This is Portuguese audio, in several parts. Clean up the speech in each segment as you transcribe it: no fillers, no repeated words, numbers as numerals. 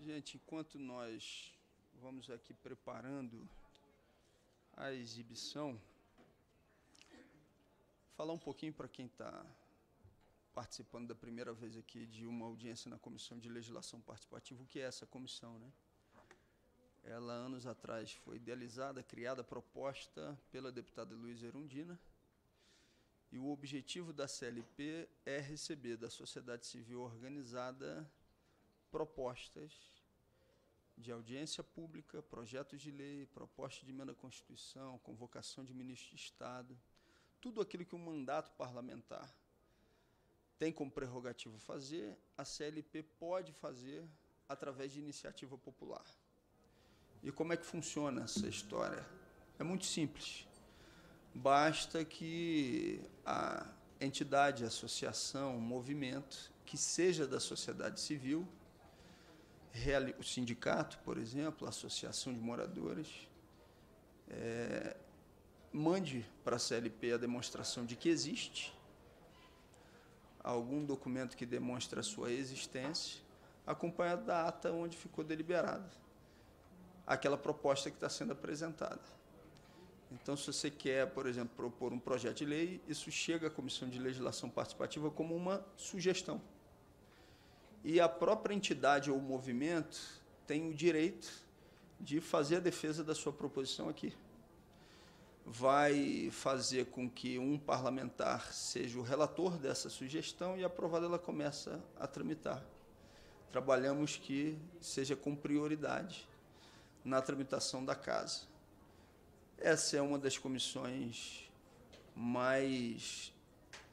Gente, enquanto nós vamos aqui preparando a exibição, falar um pouquinho para quem está participando da primeira vez aqui de uma audiência na Comissão de Legislação Participativa, o que é essa comissão, né? Ela, anos atrás, foi idealizada, criada, proposta pela deputada Luísa Erundina, e o objetivo da CLP é receber da sociedade civil organizada propostas de audiência pública, projetos de lei, propostas de emenda à Constituição, convocação de ministro de Estado, tudo aquilo que um mandato parlamentar tem como prerrogativa fazer, a CLP pode fazer através de iniciativa popular. E como é que funciona essa história? É muito simples. Basta que a entidade, a associação, o movimento, que seja da sociedade civil, o sindicato, por exemplo, a associação de moradores, mande para a CLP a demonstração de que existe algum documento que demonstre a sua existência, acompanhado da ata onde ficou deliberado aquela proposta que está sendo apresentada. Então, se você quer, por exemplo, propor um projeto de lei, isso chega à Comissão de Legislação Participativa como uma sugestão. E a própria entidade ou movimento tem o direito de fazer a defesa da sua proposição aqui. Vai fazer com que um parlamentar seja o relator dessa sugestão e, aprovada, ela começa a tramitar. Trabalhamos que seja com prioridade na tramitação da casa. Essa é uma das comissões mais,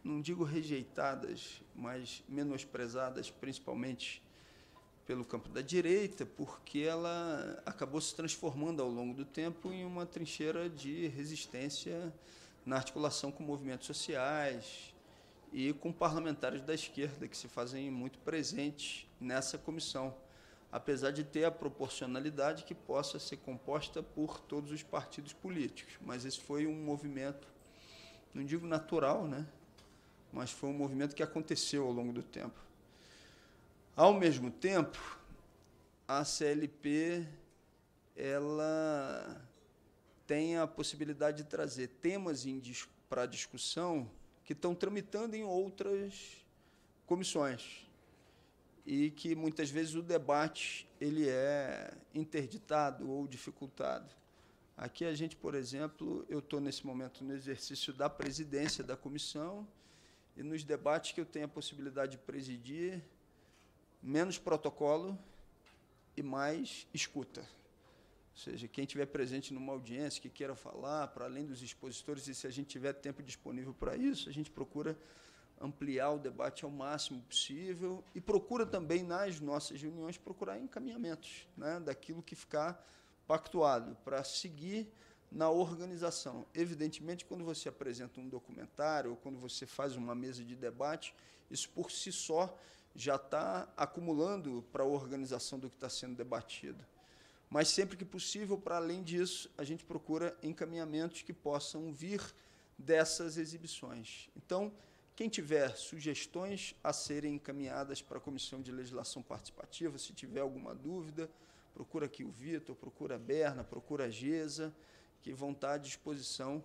não digo rejeitadas, mas menosprezadas, principalmente pelo campo da direita, porque ela acabou se transformando ao longo do tempo em uma trincheira de resistência na articulação com movimentos sociais e com parlamentares da esquerda, que se fazem muito presentes nessa comissão, apesar de ter a proporcionalidade que possa ser composta por todos os partidos políticos. Mas esse foi um movimento, não digo natural, né? Mas foi um movimento que aconteceu ao longo do tempo. Ao mesmo tempo, a CLP ela tem a possibilidade de trazer temas para discussão que estão tramitando em outras comissões e que, muitas vezes, o debate ele é interditado ou dificultado. Aqui a gente, por exemplo, eu estou, nesse momento, no exercício da presidência da comissão, e nos debates que eu tenho a possibilidade de presidir, menos protocolo e mais escuta. Ou seja, quem estiver presente numa audiência que queira falar, para além dos expositores, e se a gente tiver tempo disponível para isso, a gente procura ampliar o debate ao máximo possível e procura também, nas nossas reuniões, procurar encaminhamentos, né, daquilo que ficar pactuado, para seguir na organização. Evidentemente, quando você apresenta um documentário ou quando você faz uma mesa de debate, isso por si só já está acumulando para a organização do que está sendo debatido. Mas, sempre que possível, para além disso, a gente procura encaminhamentos que possam vir dessas exibições. Então, quem tiver sugestões a serem encaminhadas para a Comissão de Legislação Participativa, se tiver alguma dúvida, procura aqui o Vitor, procura a Berna, procura a Gesa, que vão estar à disposição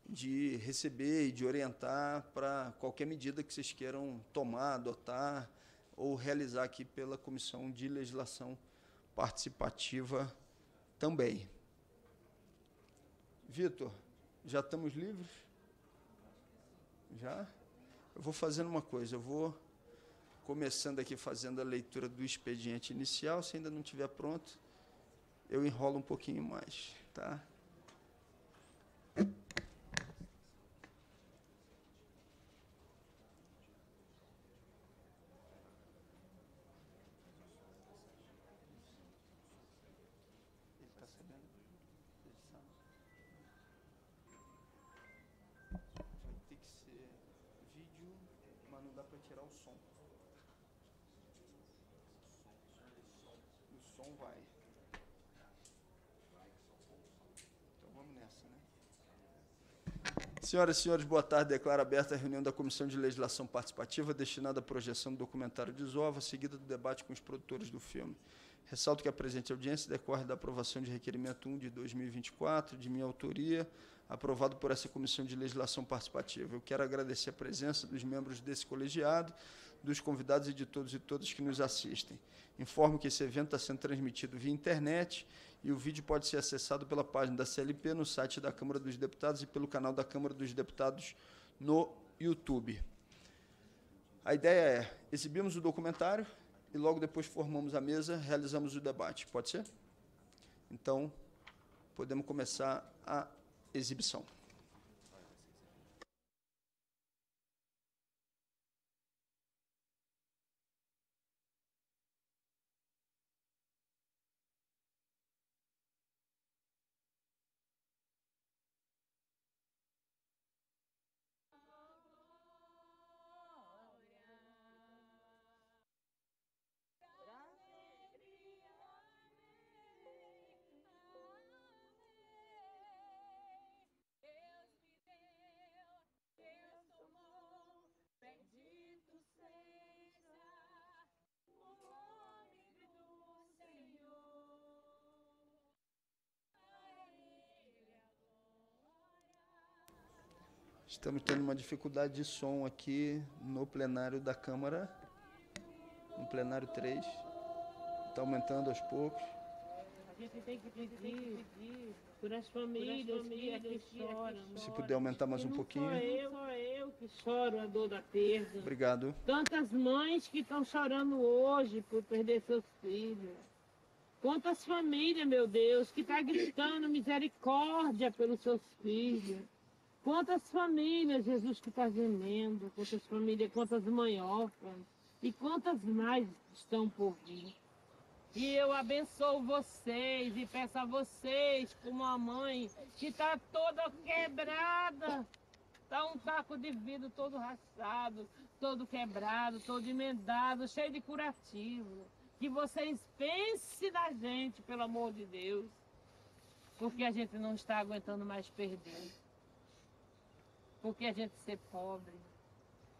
de receber e de orientar para qualquer medida que vocês queiram tomar, adotar ou realizar aqui pela Comissão de Legislação Participativa também. Vitor, já estamos livres? Já? Eu vou fazendo uma coisa, eu vou começando aqui fazendo a leitura do expediente inicial, se ainda não estiver pronto, eu enrolo um pouquinho mais, tá? Senhoras e senhores, boa tarde. Declaro aberta a reunião da Comissão de Legislação Participativa destinada à projeção do documentário Desova, seguida do debate com os produtores do filme. Ressalto que a presente audiência decorre da aprovação de requerimento 1 de 2024, de minha autoria, aprovado por essa Comissão de Legislação Participativa. Eu quero agradecer a presença dos membros desse colegiado, dos convidados e de todos e todas que nos assistem. Informo que esse evento está sendo transmitido via internet e o vídeo pode ser acessado pela página da CLP no site da Câmara dos Deputados e pelo canal da Câmara dos Deputados no YouTube. A ideia é exibirmos o documentário e logo depois formamos a mesa, realizamos o debate. Pode ser? Então, podemos começar a exibição. Estamos tendo uma dificuldade de som aqui no plenário da Câmara, no plenário 3. Está aumentando aos poucos. A gente tem que pedir por as famílias que aqui choram. Se puder aumentar mais um pouquinho. Só eu que choro a dor da perda. Obrigado. Tantas mães que estão chorando hoje por perder seus filhos. Quantas famílias, meu Deus, que estão gritando misericórdia pelos seus filhos. Quantas famílias, Jesus, que está gemendo. Quantas famílias, quantas mães órfãs. E quantas mais estão por vir. E eu abençoo vocês e peço a vocês, como a mãe, que está toda quebrada. Está um taco de vidro todo rachado, todo quebrado, todo emendado, cheio de curativo. Que vocês pensem na gente, pelo amor de Deus. Porque a gente não está aguentando mais perder. Porque a gente ser pobre,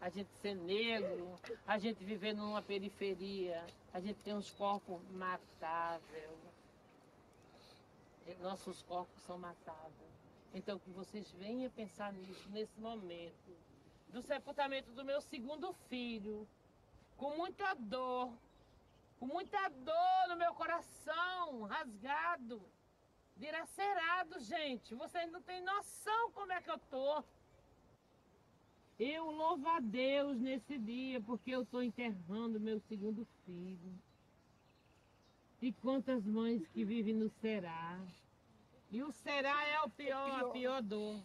a gente ser negro, a gente viver numa periferia, a gente tem uns corpos matáveis. Nossos corpos são matáveis. Então que vocês venham pensar nisso, nesse momento. Do sepultamento do meu segundo filho, com muita dor no meu coração, rasgado, dilacerado, gente. Vocês não têm noção como é que eu tô. Eu louvo a Deus nesse dia, porque eu estou enterrando meu segundo filho. E quantas mães que vivem no será. E o será é a pior dor.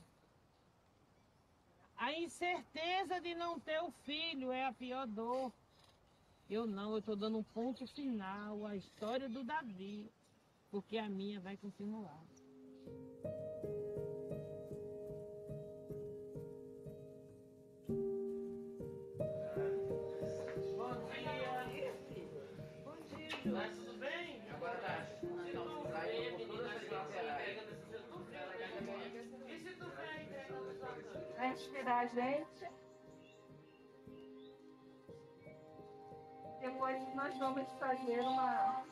A incerteza de não ter o filho é a pior dor. Eu estou dando um ponto final à história do Davi, porque a minha vai continuar. Mas tudo bem? Agora tá. E se tu vem? Vai inspirar a gente. Depois nós vamos fazer uma...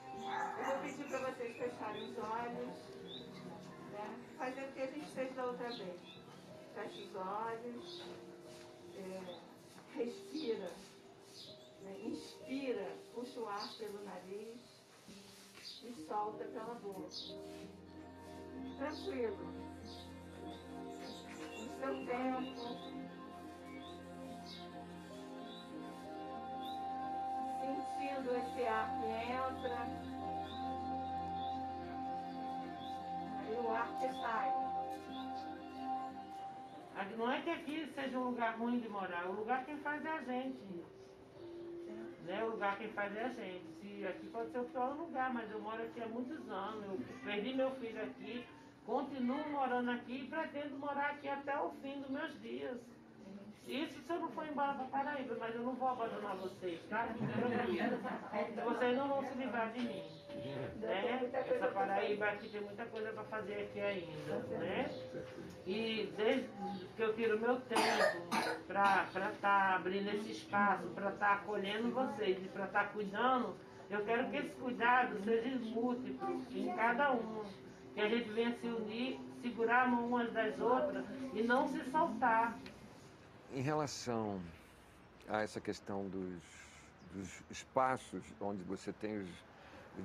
Eu vou pedir para vocês fecharem os olhos. Né? Fazer o que a gente fez da outra vez. Fecha os olhos. Respira. Inspira, puxa o ar pelo nariz e solta pela boca. Tranquilo. No seu tempo. Sentindo esse ar que entra. E o ar que sai. Não é que aqui seja um lugar ruim de morar, o lugar quem faz é a gente. Né? O lugar quem faz é a gente. Se aqui pode ser o pior lugar, mas eu moro aqui há muitos anos. Eu perdi meu filho aqui, continuo morando aqui e pretendo morar aqui até o fim dos meus dias. Isso se eu não for embora para Paraíba, mas eu não vou abandonar vocês, tá? Vocês não vão se livrar de mim. Né? Essa Paraíba aqui tem muita coisa para fazer aqui ainda, né? E desde que eu tiro meu tempo para estar abrindo esse espaço, para estar acolhendo vocês e para estar cuidando, Eu quero que esse cuidado seja múltiplo em cada um. Que a gente venha se unir, segurar a mão umas das outras e não se soltar. Em relação a essa questão dos espaços onde você tem os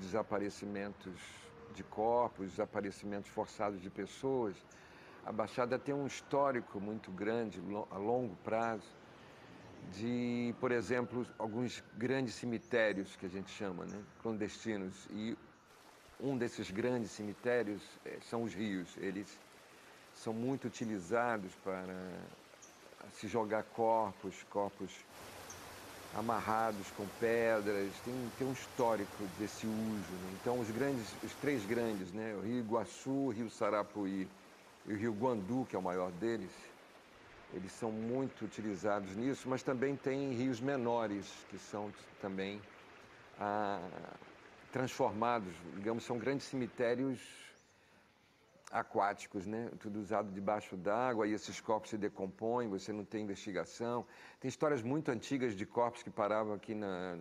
desaparecimentos de corpos, desaparecimentos forçados de pessoas, a Baixada tem um histórico muito grande, a longo prazo, de, por exemplo, alguns grandes cemitérios, que a gente chama, né, clandestinos. E um desses grandes cemitérios são os rios. Eles são muito utilizados para se jogar corpos amarrados com pedras. Tem um histórico desse uso, né? Então, os três grandes, né, o Rio Iguaçu, o Rio Sarapuí e o Rio Guandu, que é o maior deles, eles são muito utilizados nisso, mas também tem rios menores, que são também transformados, digamos, são grandes cemitérios aquáticos, né? Tudo usado debaixo d'água, e esses corpos se decompõem, você não tem investigação. Tem histórias muito antigas de corpos que paravam aqui na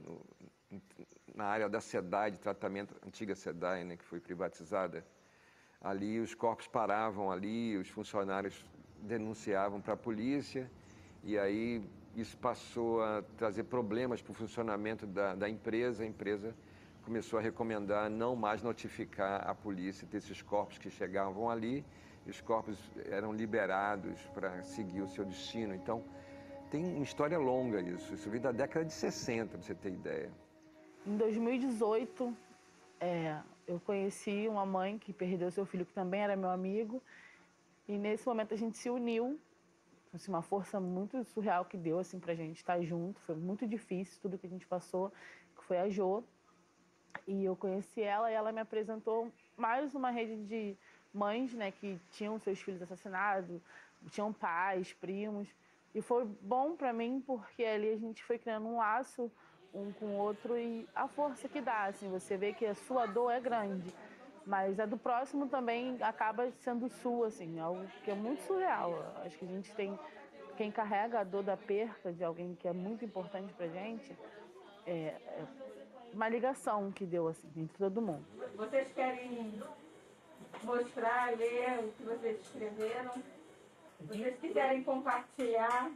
área da SEDAI, de tratamento, antiga SEDAI, né, que foi privatizada. Ali os corpos paravam ali, os funcionários denunciavam para a polícia, e aí isso passou a trazer problemas para o funcionamento da empresa. A empresa começou a recomendar não mais notificar a polícia desses corpos que chegavam ali, e os corpos eram liberados para seguir o seu destino. Então, tem uma história longa isso vem da década de 60, para você ter ideia. Em 2018, eu conheci uma mãe que perdeu seu filho, que também era meu amigo, e nesse momento a gente se uniu, assim, uma força muito surreal que deu assim, pra gente estar junto. Foi muito difícil tudo que a gente passou, que foi a Jo. E eu conheci ela e ela me apresentou mais uma rede de mães, né, que tinham seus filhos assassinados, tinham pais, primos. E foi bom para mim porque ali a gente foi criando um laço um com o outro, e a força que dá, assim, você vê que a sua dor é grande, mas a do próximo também acaba sendo sua, assim, algo que é muito surreal. Acho que a gente tem, quem carrega a dor da perda de alguém que é muito importante pra gente, é uma ligação que deu, assim, entre todo mundo. Vocês querem mostrar, ler o que vocês escreveram? Se vocês quiserem compartilhar,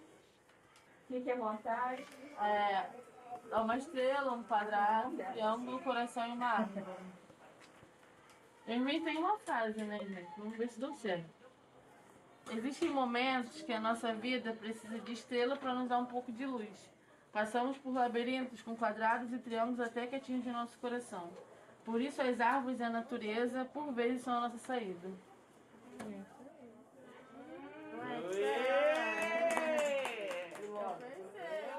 fiquem à vontade. É uma estrela, um quadrado, um triângulo, um coração e uma árvore. Eu inventei uma frase, né, gente? Vamos ver se deu certo. Existem momentos que a nossa vida precisa de estrela para nos dar um pouco de luz. Passamos por labirintos com quadrados e triângulos até que atingem nosso coração. Por isso as árvores e a natureza, por vezes, são a nossa saída.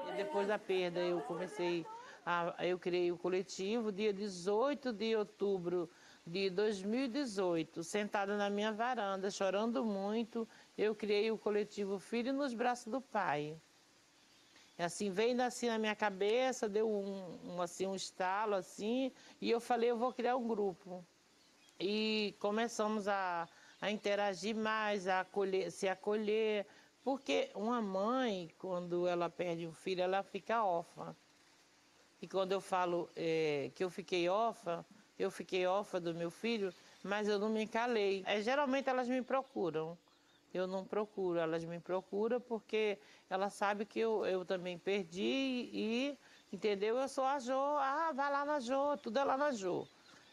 E depois da perda eu criei o coletivo dia 18 de outubro de 2018, sentada na minha varanda, chorando muito, eu criei o coletivo Filho nos Braços do Pai. E assim, veio assim na minha cabeça, deu um estalo assim, e eu falei, eu vou criar um grupo. E começamos a interagir mais, se acolher, porque uma mãe, quando ela perde um filho, ela fica órfã. E quando eu falo que eu fiquei órfã do meu filho, mas eu não me calei. Geralmente elas me procuram. Eu não procuro, elas me procuram porque elas sabem que eu também perdi e, entendeu? Eu sou a Jo, vai lá na Jo, tudo é lá na Jo.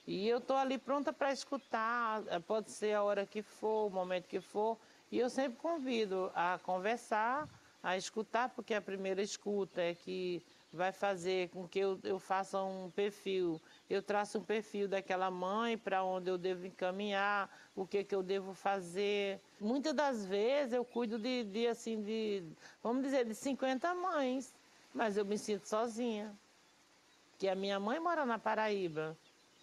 E eu estou ali pronta para escutar, pode ser a hora que for, o momento que for. E eu sempre convido a conversar, a escutar, porque a primeira escuta é que vai fazer com que eu faça um perfil. Eu traço um perfil daquela mãe, para onde eu devo encaminhar, o que eu devo fazer. Muitas das vezes eu cuido vamos dizer, de 50 mães, mas eu me sinto sozinha. Que a minha mãe mora na Paraíba.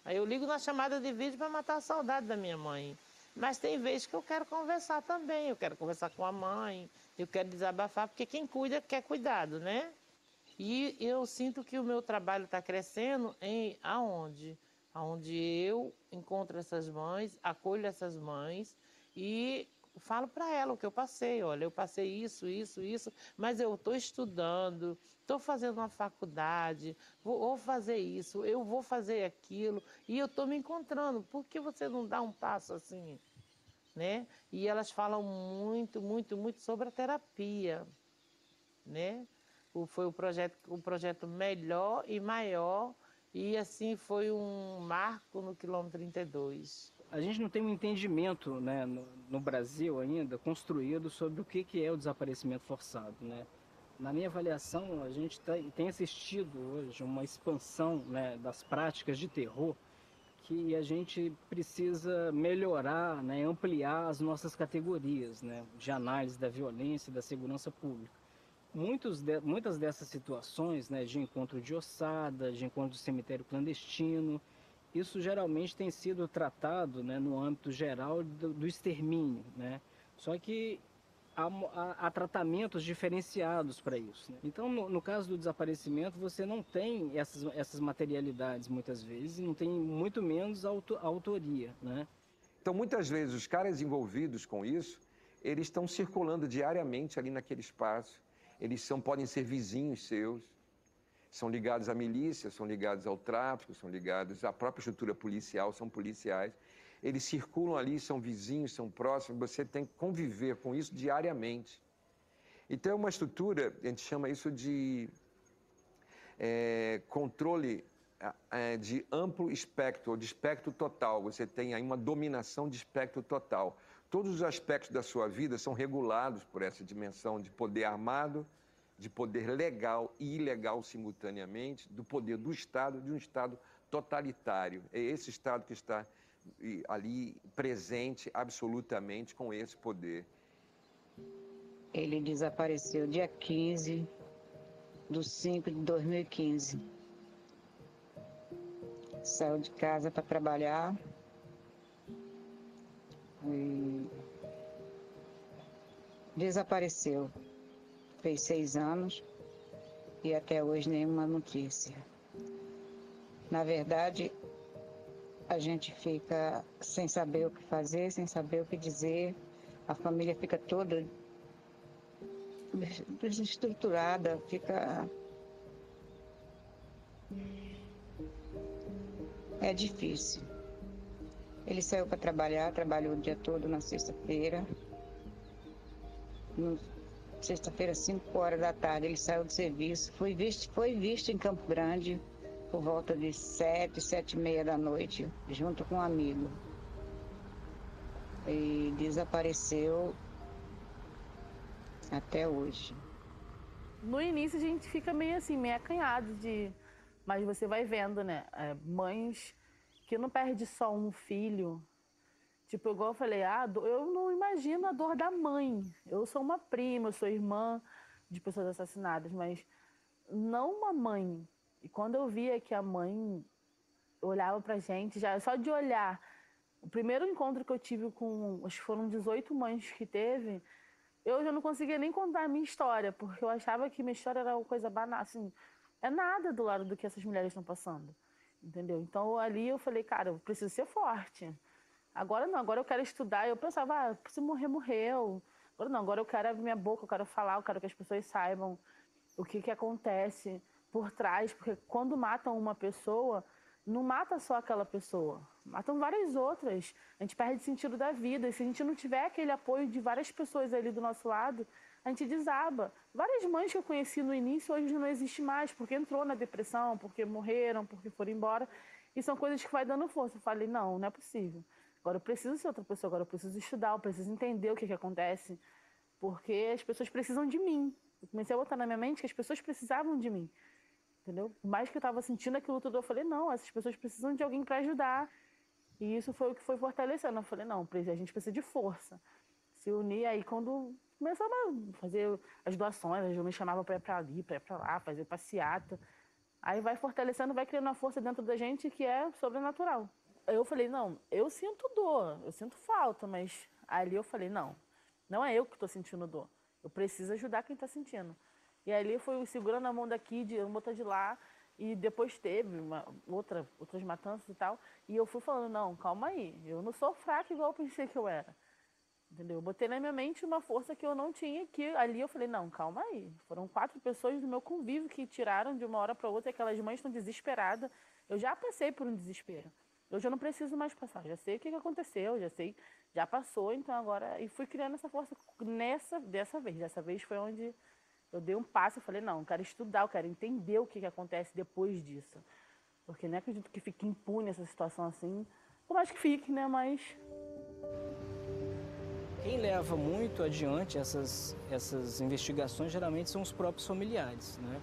Aí eu ligo na chamada de vídeo para matar a saudade da minha mãe. Mas tem vezes que eu quero conversar também, eu quero conversar com a mãe, eu quero desabafar, porque quem cuida quer cuidado, né? E eu sinto que o meu trabalho está crescendo aonde? Aonde eu encontro essas mães, acolho essas mães e falo para ela o que eu passei. Olha, eu passei isso, mas eu estou estudando, estou fazendo uma faculdade, vou fazer isso, eu vou fazer aquilo, e eu estou me encontrando. Por que você não dá um passo assim? Né? E elas falam muito sobre a terapia, né? Foi o projeto melhor e maior, e assim foi um marco no quilômetro 32. A gente não tem um entendimento, né, no Brasil ainda construído sobre o que é o desaparecimento forçado, né? Na minha avaliação, a gente tem assistido hoje uma expansão, né, das práticas de terror, que a gente precisa melhorar, né, ampliar as nossas categorias, né, de análise da violência e da segurança pública. Muitas dessas situações, né, de encontro de ossada, de encontro de cemitério clandestino, isso geralmente tem sido tratado, né, no âmbito geral do extermínio, né? Só que há tratamentos diferenciados para isso, né? Então, no caso do desaparecimento, você não tem essas materialidades muitas vezes, e não tem muito menos a autoria, né? Então, muitas vezes, os caras envolvidos com isso, eles estão circulando diariamente ali naquele espaço. Eles podem ser vizinhos seus, são ligados à milícia, são ligados ao tráfico, são ligados à própria estrutura policial, são policiais. Eles circulam ali, são vizinhos, são próximos, você tem que conviver com isso diariamente. Então, é uma estrutura, a gente chama isso de controle de amplo espectro, ou de espectro total. Você tem aí uma dominação de espectro total. Todos os aspectos da sua vida são regulados por essa dimensão de poder armado, de poder legal e ilegal simultaneamente, do poder do Estado, de um Estado totalitário. É esse Estado que está ali presente absolutamente com esse poder. Ele desapareceu dia 15/5/2015. Saiu de casa para trabalhar e desapareceu. Fez 6 anos e até hoje nenhuma notícia. Na verdade, a gente fica sem saber o que fazer, sem saber o que dizer. A família fica toda desestruturada, fica... É difícil. Ele saiu para trabalhar, trabalhou o dia todo na sexta-feira. Sexta-feira, 5 horas da tarde, ele saiu do serviço. Foi visto em Campo Grande por volta de 7h30 da noite, junto com um amigo. E desapareceu até hoje. No início a gente fica meio assim, meio acanhado de... Mas você vai vendo, né? Mães que não perdem só um filho. Tipo, igual eu falei, eu não imagino a dor da mãe. Eu sou uma prima, eu sou irmã de pessoas assassinadas, mas não uma mãe. E quando eu via que a mãe olhava pra gente, já só de olhar... O primeiro encontro que eu tive com... Acho que foram 18 mães que teve... Eu já não conseguia nem contar a minha história, porque eu achava que minha história era uma coisa banal, assim... É nada do lado do que essas mulheres estão passando, entendeu? Então, ali eu falei, cara, eu preciso ser forte. Agora não, agora eu quero estudar. Eu pensava, se morrer, morreu. Agora não, agora eu quero abrir minha boca, eu quero falar, eu quero que as pessoas saibam o que acontece por trás. Porque quando matam uma pessoa, não mata só aquela pessoa, matam várias outras. A gente perde o sentido da vida. E se a gente não tiver aquele apoio de várias pessoas ali do nosso lado, a gente desaba. Várias mães que eu conheci no início, hoje não existe mais, porque entrou na depressão, porque morreram, porque foram embora. E são coisas que vai dando força. Eu falei, não é possível. Agora eu preciso ser outra pessoa, agora eu preciso estudar, eu preciso entender o que acontece, porque as pessoas precisam de mim. Eu comecei a botar na minha mente que as pessoas precisavam de mim, entendeu? Por mais que eu estava sentindo aquilo tudo, eu falei, não, essas pessoas precisam de alguém para ajudar. E isso foi o que foi fortalecendo. Eu falei, não, a gente precisa de força. Se unir, aí quando começava a fazer as doações, eu me chamava para ir para ali, para ir para lá, fazer passeata. Aí vai fortalecendo, vai criando uma força dentro da gente que é sobrenatural. Eu falei, não, eu sinto dor, eu sinto falta, mas ali eu falei, não é eu que estou sentindo dor. Eu preciso ajudar quem está sentindo. E ali eu fui segurando a mão daqui, outra de lá, e depois teve outras matanças e tal. E eu fui falando, não, calma aí, eu não sou fraca igual eu pensei que eu era. entendeu? Eu botei na minha mente uma força que eu não tinha, que ali eu falei, não, calma aí. Foram 4 pessoas do meu convívio que tiraram de uma hora para outra, aquelas mães estão desesperadas. Eu já passei por um desespero. Hoje eu não preciso mais passar, já sei o que aconteceu, já sei, já passou, então agora... E fui criando essa força dessa vez. Dessa vez foi onde eu dei um passo, eu falei, não, eu quero estudar, eu quero entender o que acontece depois disso. Porque não acredito que fique impune essa situação assim. Por mais que fique, né, mas... Quem leva muito adiante essas investigações geralmente são os próprios familiares, né?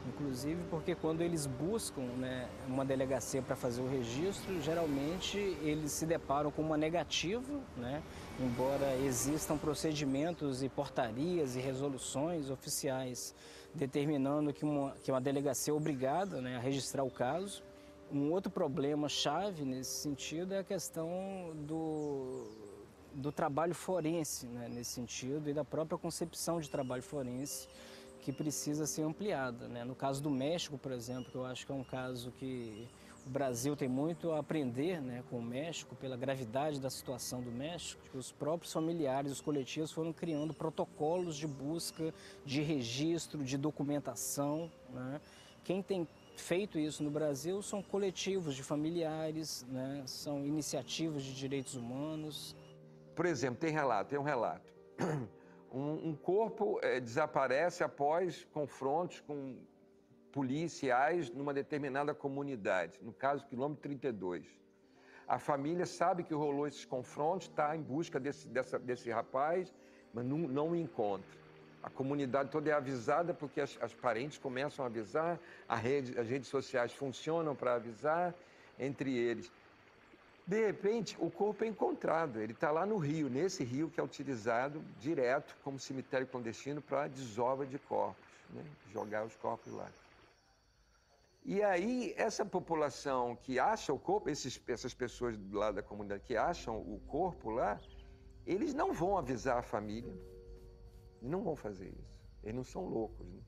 Inclusive porque quando eles buscam, né, uma delegacia para fazer o registro, geralmente eles se deparam com uma negativa, né? Embora existam procedimentos e portarias e resoluções oficiais determinando que uma delegacia é obrigada, né, a registrar o caso. Um outro problema chave nesse sentido é a questão do trabalho forense, né, nesse sentido, e da própria concepção de trabalho forense, que precisa ser ampliada, né? No caso do México, por exemplo, que eu acho que é um caso que o Brasil tem muito a aprender, né, com o México, pela gravidade da situação do México, que os próprios familiares, os coletivos foram criando protocolos de busca, de registro, de documentação, né? Quem tem feito isso no Brasil são coletivos de familiares, né? São iniciativas de direitos humanos. Por exemplo, tem um relato. Um corpo desaparece após confrontos com policiais numa determinada comunidade, no caso, quilômetro 32. A família sabe que rolou esses confrontos, está em busca desse rapaz, mas não o encontra. A comunidade toda é avisada porque as parentes começam a avisar, as redes sociais funcionam para avisar entre eles. De repente, o corpo é encontrado, ele está lá no rio, nesse rio que é utilizado direto como cemitério clandestino para desova de corpos, né? Jogar os corpos lá. E aí, essa população que acha o corpo, essas pessoas lá da comunidade que acham o corpo lá, eles não vão avisar a família, não vão fazer isso, eles não são loucos, né?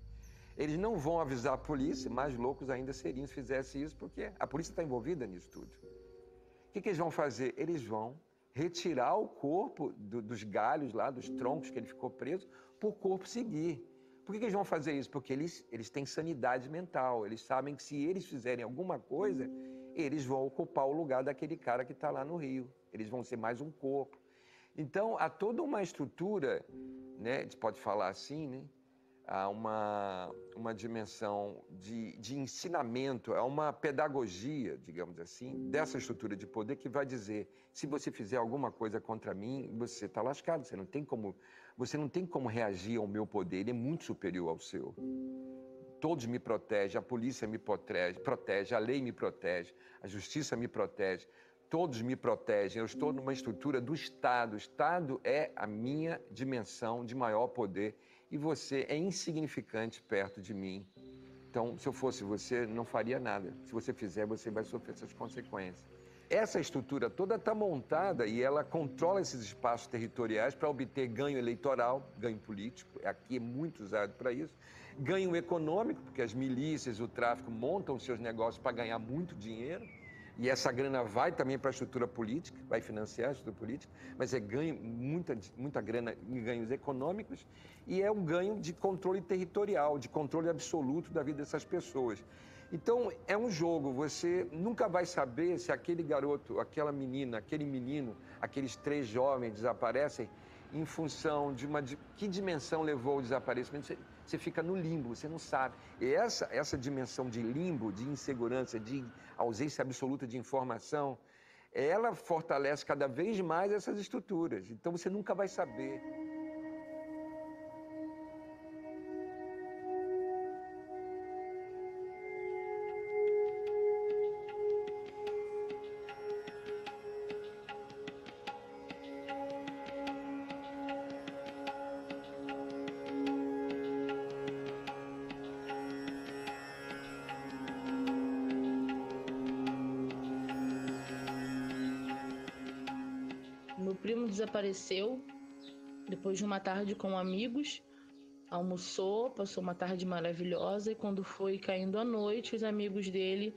Eles não vão avisar a polícia, mais loucos ainda seriam se fizesse isso, porque a polícia está envolvida nisso tudo. O que eles vão fazer? Eles vão retirar o corpo dos galhos lá, dos troncos que ele ficou preso, para o corpo seguir. Por que eles vão fazer isso? Porque eles têm sanidade mental. Eles sabem que se eles fizerem alguma coisa, eles vão ocupar o lugar daquele cara que está lá no rio. Eles vão ser mais um corpo. Então, há toda uma estrutura, né, a gente pode falar assim, né? Há uma dimensão de ensinamento, há uma pedagogia, digamos assim, dessa estrutura de poder que vai dizer, se você fizer alguma coisa contra mim, você está lascado, você não tem como reagir ao meu poder, ele é muito superior ao seu. Todos me protegem, a polícia me protege, a lei me protege, a justiça me protege, todos me protegem, eu estou numa estrutura do Estado, o Estado é a minha dimensão de maior poder, e você é insignificante perto de mim. Então, se eu fosse você, não faria nada. Se você fizer, você vai sofrer essas consequências. Essa estrutura toda está montada e ela controla esses espaços territoriais para obter ganho eleitoral, ganho político, aqui é muito usado para isso, ganho econômico, porque as milícias, o tráfico montam seus negócios para ganhar muito dinheiro, e essa grana vai também para a estrutura política, vai financiar a estrutura política, mas é ganho, muita grana em ganhos econômicos, e é um ganho de controle territorial, de controle absoluto da vida dessas pessoas. Então, é um jogo, você nunca vai saber se aquele garoto, aquela menina, aquele menino, aqueles 3 jovens desaparecem em função de que dimensão levou o desaparecimento. Você fica no limbo, você não sabe. E essa dimensão de limbo, de insegurança, de ausência absoluta de informação, ela fortalece cada vez mais essas estruturas. Então, você nunca vai saber. Meu primo desapareceu depois de uma tarde com amigos, almoçou, passou uma tarde maravilhosa e quando foi caindo a noite, os amigos dele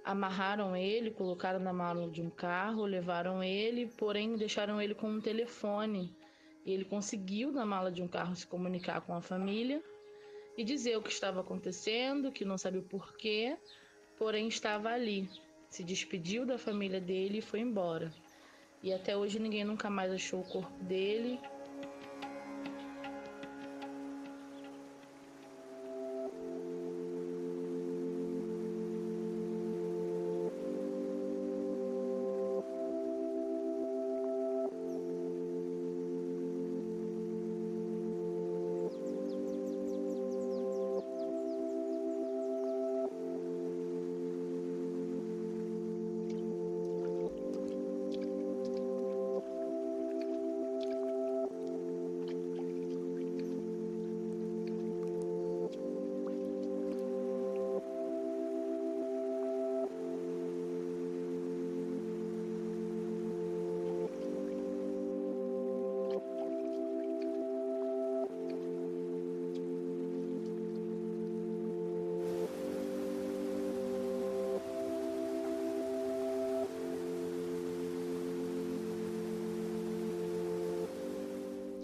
amarraram ele, colocaram na mala de um carro, levaram ele, porém deixaram ele com um telefone Ele conseguiu, na mala de um carro, se comunicar com a família e dizer o que estava acontecendo, que não sabia o porquê, porém estava ali. Se despediu da família dele e foi embora. E até hoje ninguém nunca mais achou o corpo dele.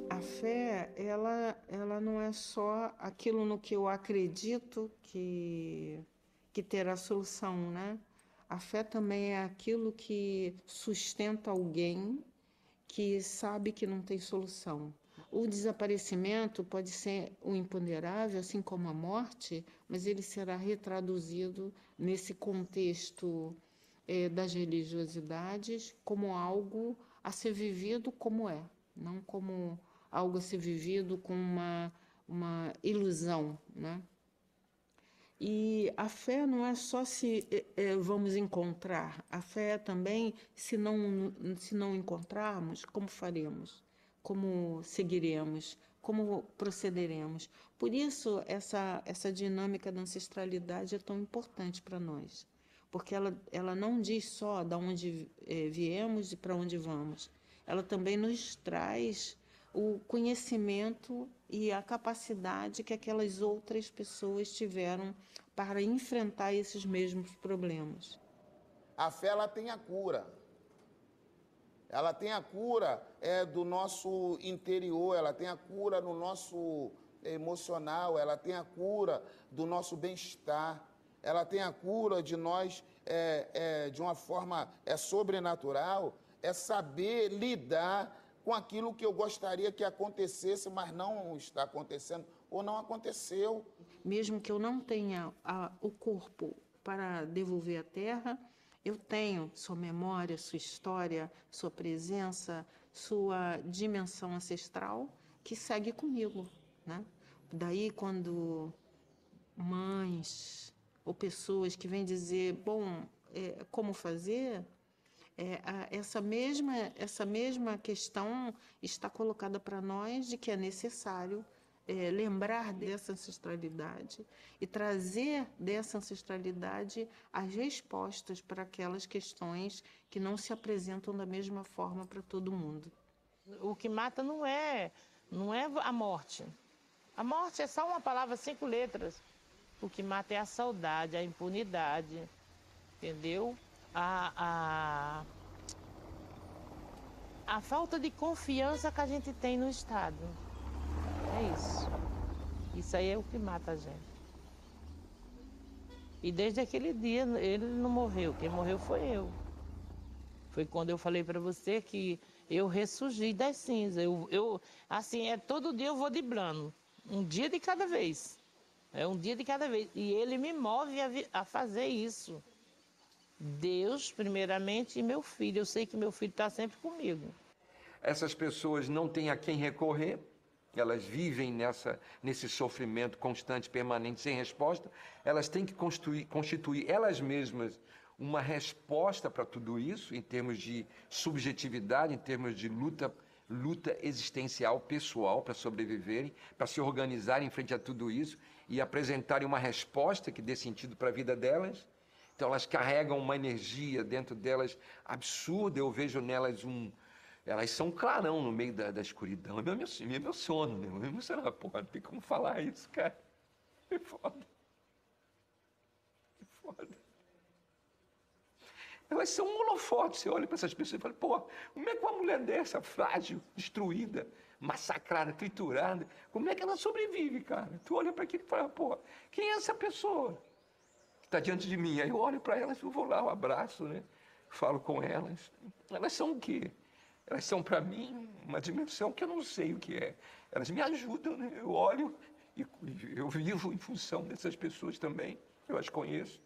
A fé, ela não é só aquilo no que eu acredito que terá solução, né? A fé também é aquilo que sustenta alguém que sabe que não tem solução. O desaparecimento pode ser um imponderável, assim como a morte, mas ele será retraduzido nesse contexto das religiosidades como algo a ser vivido como é, não como algo a ser vivido com uma ilusão, né? E a fé não é só se vamos encontrar, a fé é também se não encontrarmos, como faremos, como seguiremos, como procederemos. Por isso, essa dinâmica da ancestralidade é tão importante para nós, porque ela não diz só de onde viemos e para onde vamos, ela também nos traz o conhecimento e a capacidade que aquelas outras pessoas tiveram para enfrentar esses mesmos problemas. A fé, ela tem a cura. Ela tem a cura do nosso interior, ela tem a cura no nosso emocional, ela tem a cura do nosso bem-estar, ela tem a cura de nós, de uma forma sobrenatural, saber lidar com aquilo que eu gostaria que acontecesse, mas não está acontecendo, ou não aconteceu. Mesmo que eu não tenha o corpo para devolver à terra, eu tenho sua memória, sua história, sua presença, sua dimensão ancestral que segue comigo, né? Daí, quando mães ou pessoas que vêm dizer, bom, como fazer... essa mesma questão está colocada para nós de que é necessário lembrar dessa ancestralidade e trazer dessa ancestralidade as respostas para aquelas questões que não se apresentam da mesma forma para todo mundo. O que mata não é a morte. A morte é só uma palavra, 5 letras. O que mata é a saudade, a impunidade, entendeu? A falta de confiança que a gente tem no Estado. É isso. Isso aí é o que mata a gente. E desde aquele dia ele não morreu. Quem morreu foi eu. Foi quando eu falei para você que eu ressurgi das cinzas. Assim, todo dia eu vou driblando. Um dia de cada vez. É um dia de cada vez. E ele me move a fazer isso. Deus, primeiramente, e meu filho. Eu sei que meu filho está sempre comigo. Essas pessoas não têm a quem recorrer, elas vivem nesse sofrimento constante, permanente, sem resposta. Elas têm que constituir elas mesmas uma resposta para tudo isso, em termos de subjetividade, em termos de luta existencial, pessoal, para sobreviverem, para se organizarem frente a tudo isso e apresentarem uma resposta que dê sentido para a vida delas. Então elas carregam uma energia dentro delas absurda. Eu vejo nelas elas são um clarão no meio da escuridão. Eu me emociono, meu. Eu me emociono. Porra, não tem como falar isso, cara. É foda. É foda. Elas são um holofote. Você olha para essas pessoas e fala, pô, como é que uma mulher dessa, frágil, destruída, massacrada, triturada. Como é que ela sobrevive, cara? Tu olha para aquilo e fala, pô, quem é essa pessoa que está diante de mim? Aí eu olho para elas, eu vou lá, eu abraço, né? Falo com elas. Elas são o quê? Elas são para mim uma dimensão que eu não sei o que é. Elas me ajudam, né? Eu olho e eu vivo em função dessas pessoas também. Eu as conheço.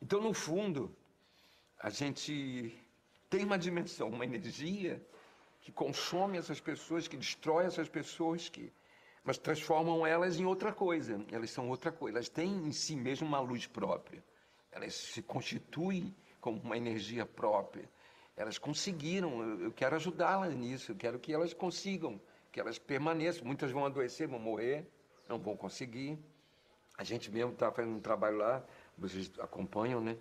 Então, no fundo, a gente tem uma dimensão, uma energia que consome essas pessoas, que destrói essas pessoas, mas transformam elas em outra coisa. Elas são outra coisa. Elas têm em si mesmo uma luz própria. Elas se constituem como uma energia própria. Elas conseguiram. Eu quero ajudá-las nisso. Eu quero que elas consigam, que elas permaneçam. Muitas vão adoecer, vão morrer, não vão conseguir. A gente mesmo está fazendo um trabalho lá, vocês acompanham, né?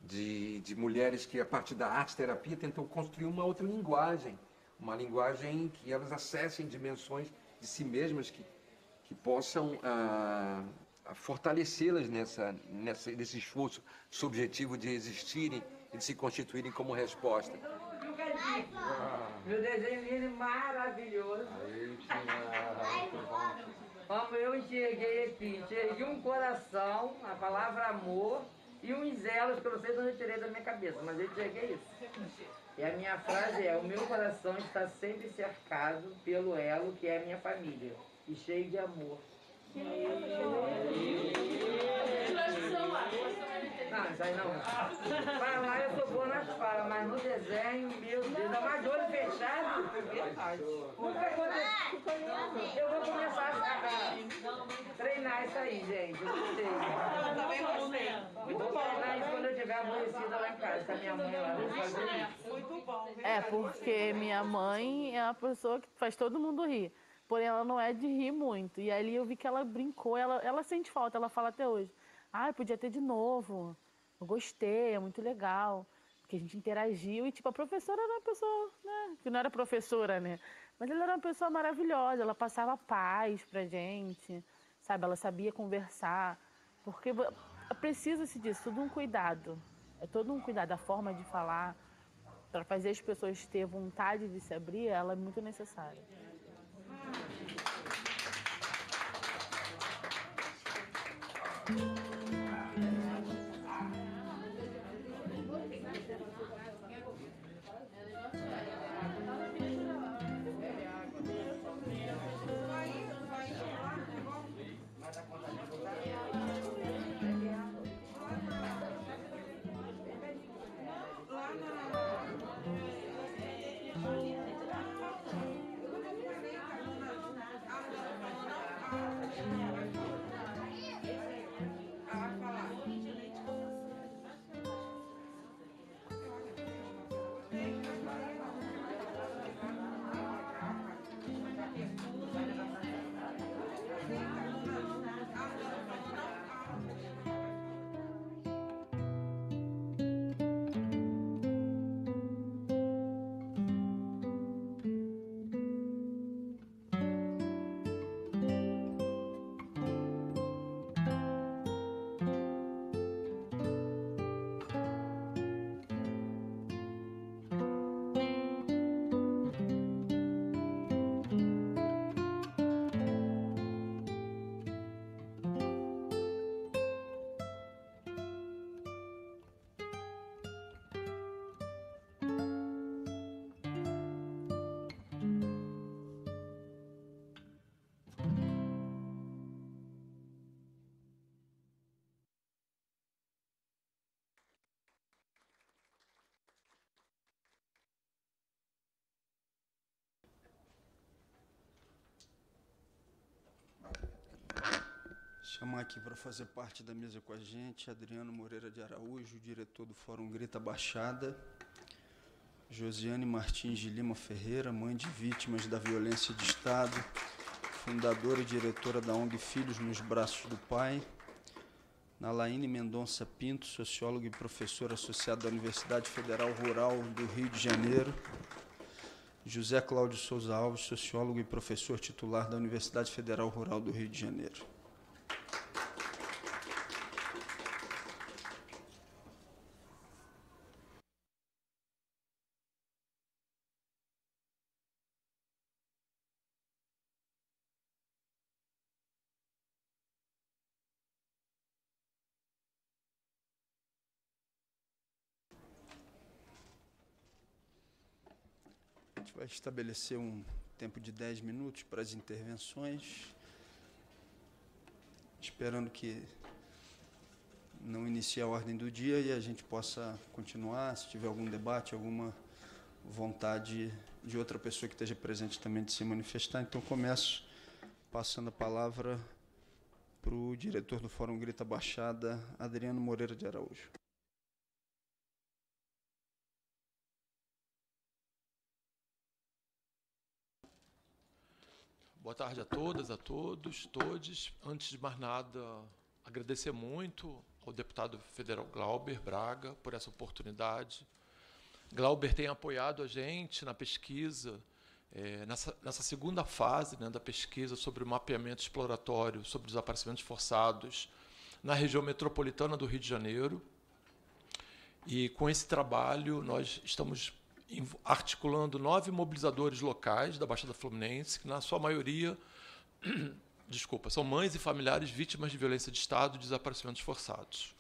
De mulheres que, a partir da arte-terapia, tentam construir uma outra linguagem. Uma linguagem que elas acessem dimensões de si mesmas que possam fortalecê-las nesse esforço subjetivo de existirem e de se constituírem como resposta. Meu desenho lindo, maravilhoso. Como eu enxerguei aqui, enxerguei um coração, a palavra amor e uns elos que eu não sei de onde eu tirei da minha cabeça, mas eu enxerguei isso. E a minha frase é: o meu coração está sempre cercado pelo elo que é a minha família e cheio de amor. Não, isso aí não. Falar eu sou boa nas falas, mas no desenho, meu Deus, ainda mais de olho fechado. Nunca aconteceu. Eu vou começar a treinar isso aí, gente. Eu gostei. Eu também gostei. Muito Vou bom. treinar isso quando eu estiver aborrecida lá em casa, com a minha mãe lá. Vou fazer isso. Muito bom. É, porque minha mãe é uma pessoa que faz todo mundo rir. Porém, ela não é de rir muito. E ali eu vi que ela brincou, ela sente falta, ela fala até hoje. Ah, podia ter de novo. Eu gostei, é muito legal. Porque a gente interagiu e, tipo, a professora era uma pessoa, né? Que não era professora, né? Mas ela era uma pessoa maravilhosa, ela passava paz pra gente, sabe? Ela sabia conversar. Porque precisa-se disso, tudo um cuidado. É todo um cuidado, a forma de falar. Para fazer as pessoas ter vontade de se abrir, ela é muito necessária. Chamar aqui para fazer parte da mesa com a gente Adriano Moreira de Araújo, diretor do Fórum Grita Baixada, Josiane Martins de Lima Ferreira, mãe de vítimas da violência de Estado, fundadora e diretora da ONG Filhos nos Braços do Pai, Nalaine Mendonça Pinto, socióloga e professora associada da Universidade Federal Rural do Rio de Janeiro, José Cláudio Souza Alves, sociólogo e professor titular da Universidade Federal Rural do Rio de Janeiro. vai estabelecer um tempo de 10 minutos para as intervenções, esperando que não inicie a ordem do dia e a gente possa continuar, se tiver algum debate, alguma vontade de outra pessoa que esteja presente também de se manifestar. Então, começo passando a palavra para o diretor do Fórum Grita Baixada, Adriano Moreira de Araújo. Boa tarde a todas, a todos, todes. Antes de mais nada, agradecer muito ao deputado federal Glauber Braga por essa oportunidade. Glauber tem apoiado a gente na pesquisa, nessa segunda fase, né, da pesquisa sobre o mapeamento exploratório sobre desaparecimentos forçados na região metropolitana do Rio de Janeiro. E com esse trabalho nós estamos articulando 9 mobilizadores locais da Baixada Fluminense, que na sua maioria, são mães e familiares vítimas de violência de Estado e desaparecimentos forçados.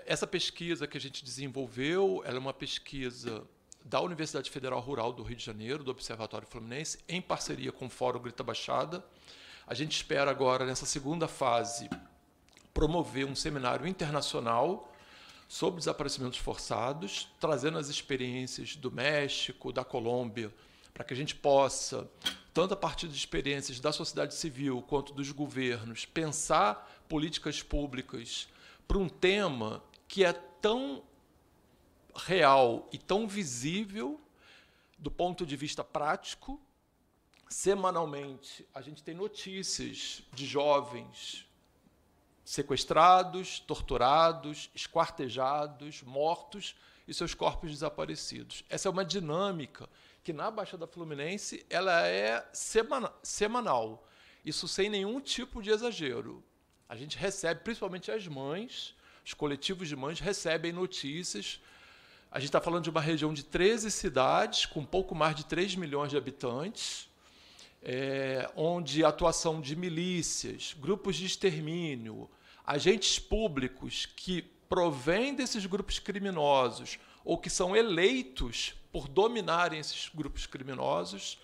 Essa pesquisa que a gente desenvolveu, ela é uma pesquisa da Universidade Federal Rural do Rio de Janeiro, do Observatório Fluminense, em parceria com o Fórum Grita Baixada. A gente espera agora, nessa segunda fase, promover um seminário internacional sobre desaparecimentos forçados, trazendo as experiências do México, da Colômbia, para que a gente possa, tanto a partir de experiências da sociedade civil quanto dos governos, pensar políticas públicas para um tema que é tão real e tão visível do ponto de vista prático. Semanalmente, a gente tem notícias de jovens sequestrados, torturados, esquartejados, mortos e seus corpos desaparecidos. Essa é uma dinâmica que, na Baixada Fluminense, ela é semanal. Isso sem nenhum tipo de exagero. A gente recebe, principalmente as mães, os coletivos de mães recebem notícias. A gente está falando de uma região de 13 cidades, com pouco mais de 3 milhões de habitantes, onde a atuação de milícias, grupos de extermínio, agentes públicos que provêm desses grupos criminosos ou que são eleitos por dominarem esses grupos criminosos,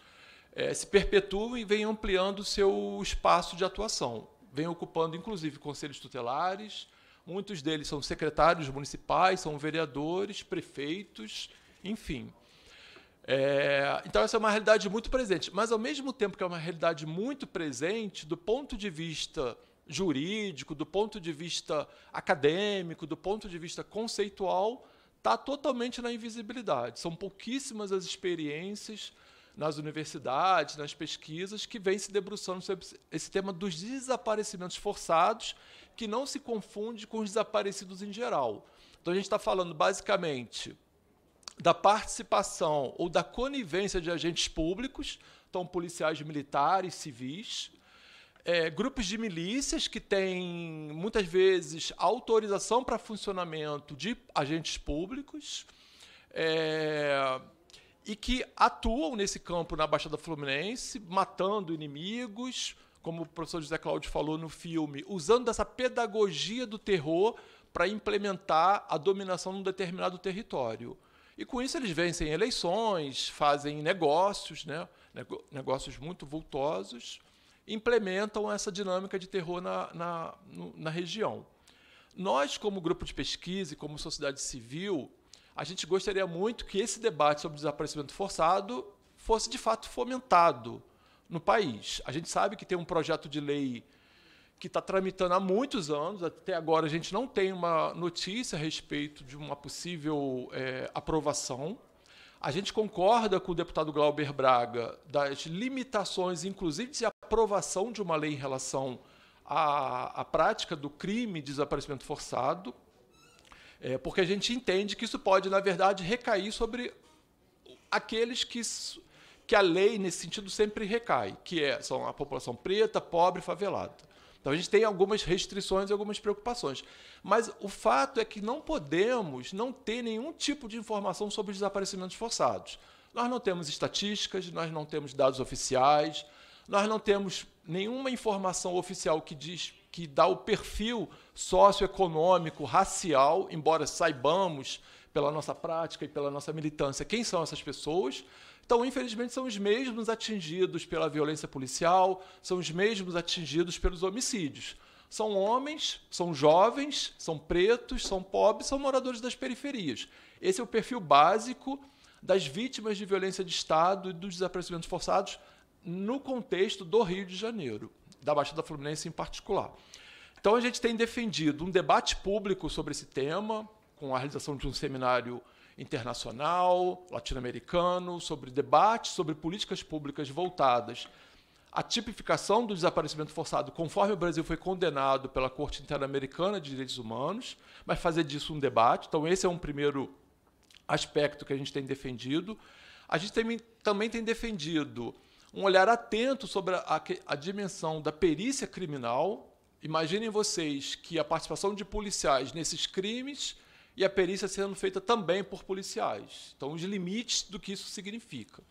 se perpetuam e vêm ampliando o seu espaço de atuação. Vêm ocupando, inclusive, conselhos tutelares, muitos deles são secretários municipais, são vereadores, prefeitos, enfim. Então, essa é uma realidade muito presente. Mas, ao mesmo tempo que é uma realidade muito presente, do ponto de vista jurídico, do ponto de vista acadêmico, do ponto de vista conceitual, está totalmente na invisibilidade. São pouquíssimas as experiências nas universidades, nas pesquisas, que vêm se debruçando sobre esse tema dos desaparecimentos forçados, que não se confunde com os desaparecidos em geral. Então, a gente está falando, basicamente, da participação ou da conivência de agentes públicos, então policiais militares, civis, grupos de milícias que têm, muitas vezes, autorização para funcionamento de agentes públicos, e que atuam nesse campo na Baixada Fluminense, matando inimigos, como o professor José Cláudio falou no filme, usando dessa pedagogia do terror para implementar a dominação num determinado território. E com isso eles vencem eleições, fazem negócios, né? Negócios muito vultosos, implementam essa dinâmica de terror na região. Nós, como grupo de pesquisa e como sociedade civil, a gente gostaria muito que esse debate sobre desaparecimento forçado fosse, de fato, fomentado no país. A gente sabe que tem um projeto de lei que está tramitando há muitos anos, até agora a gente não tem uma notícia a respeito de uma possível aprovação. A gente concorda com o deputado Glauber Braga das limitações, inclusive de aprovação de uma lei em relação à prática do crime de desaparecimento forçado, porque a gente entende que isso pode, na verdade, recair sobre aqueles que a lei, nesse sentido, sempre recai, que são a população preta, pobre e favelada. Então, a gente tem algumas restrições e algumas preocupações. Mas o fato é que não podemos não ter nenhum tipo de informação sobre os desaparecimentos forçados. Nós não temos estatísticas, nós não temos dados oficiais, nós não temos nenhuma informação oficial que dá o perfil socioeconômico, racial, embora saibamos pela nossa prática e pela nossa militância, quem são essas pessoas. Então, infelizmente, são os mesmos atingidos pela violência policial, são os mesmos atingidos pelos homicídios. São homens, são jovens, são pretos, são pobres, são moradores das periferias. Esse é o perfil básico das vítimas de violência de Estado e dos desaparecimentos forçados no contexto do Rio de Janeiro, da Baixada Fluminense em particular. Então, a gente tem defendido um debate público sobre esse tema, com a realização de um seminário internacional, latino-americano, sobre debate sobre políticas públicas voltadas à tipificação do desaparecimento forçado, conforme o Brasil foi condenado pela Corte Interamericana de Direitos Humanos, mas fazer disso um debate. Então, esse é um primeiro aspecto que a gente tem defendido. A gente também tem defendido um olhar atento sobre a dimensão da perícia criminal. Imaginem vocês que a participação de policiais nesses crimes e a perícia sendo feita também por policiais. Então, os limites do que isso significa.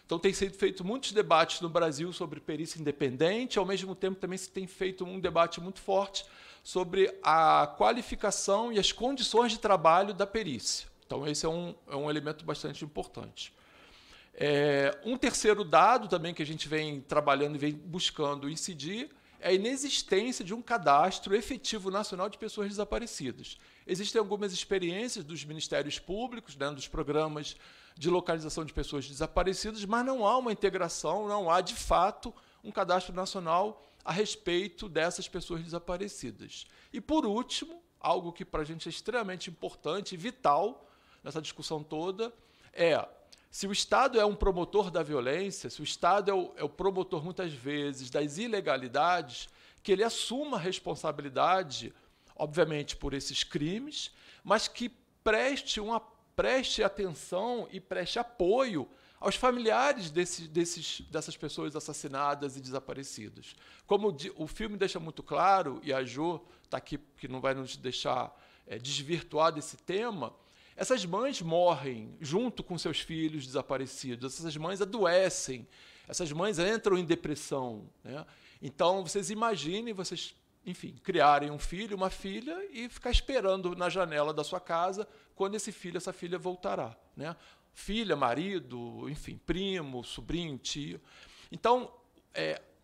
Então, tem sido feito muitos debates no Brasil sobre perícia independente, ao mesmo tempo também se tem feito um debate muito forte sobre a qualificação e as condições de trabalho da perícia. Então, esse é um elemento bastante importante. Um terceiro dado também que a gente vem trabalhando e vem buscando incidir é a inexistência de um cadastro efetivo nacional de pessoas desaparecidas. Existem algumas experiências dos ministérios públicos, né, dos programas de localização de pessoas desaparecidas, mas não há uma integração, não há, de fato, um cadastro nacional a respeito dessas pessoas desaparecidas. E, por último, algo que para a gente é extremamente importante e vital nessa discussão toda é: se o Estado é um promotor da violência, se o Estado é o promotor, muitas vezes, das ilegalidades, que ele assuma a responsabilidade, obviamente, por esses crimes, mas que preste atenção e preste apoio aos familiares dessas pessoas assassinadas e desaparecidas. Como o filme deixa muito claro, e a Jo está aqui, que não vai nos deixar desvirtuar desse tema, essas mães morrem junto com seus filhos desaparecidos, essas mães adoecem, essas mães entram em depressão, né? Então, vocês imaginem, enfim, criarem um filho, uma filha e ficar esperando na janela da sua casa quando esse filho, essa filha voltará, né? Filha, marido, enfim, primo, sobrinho, tio. Então,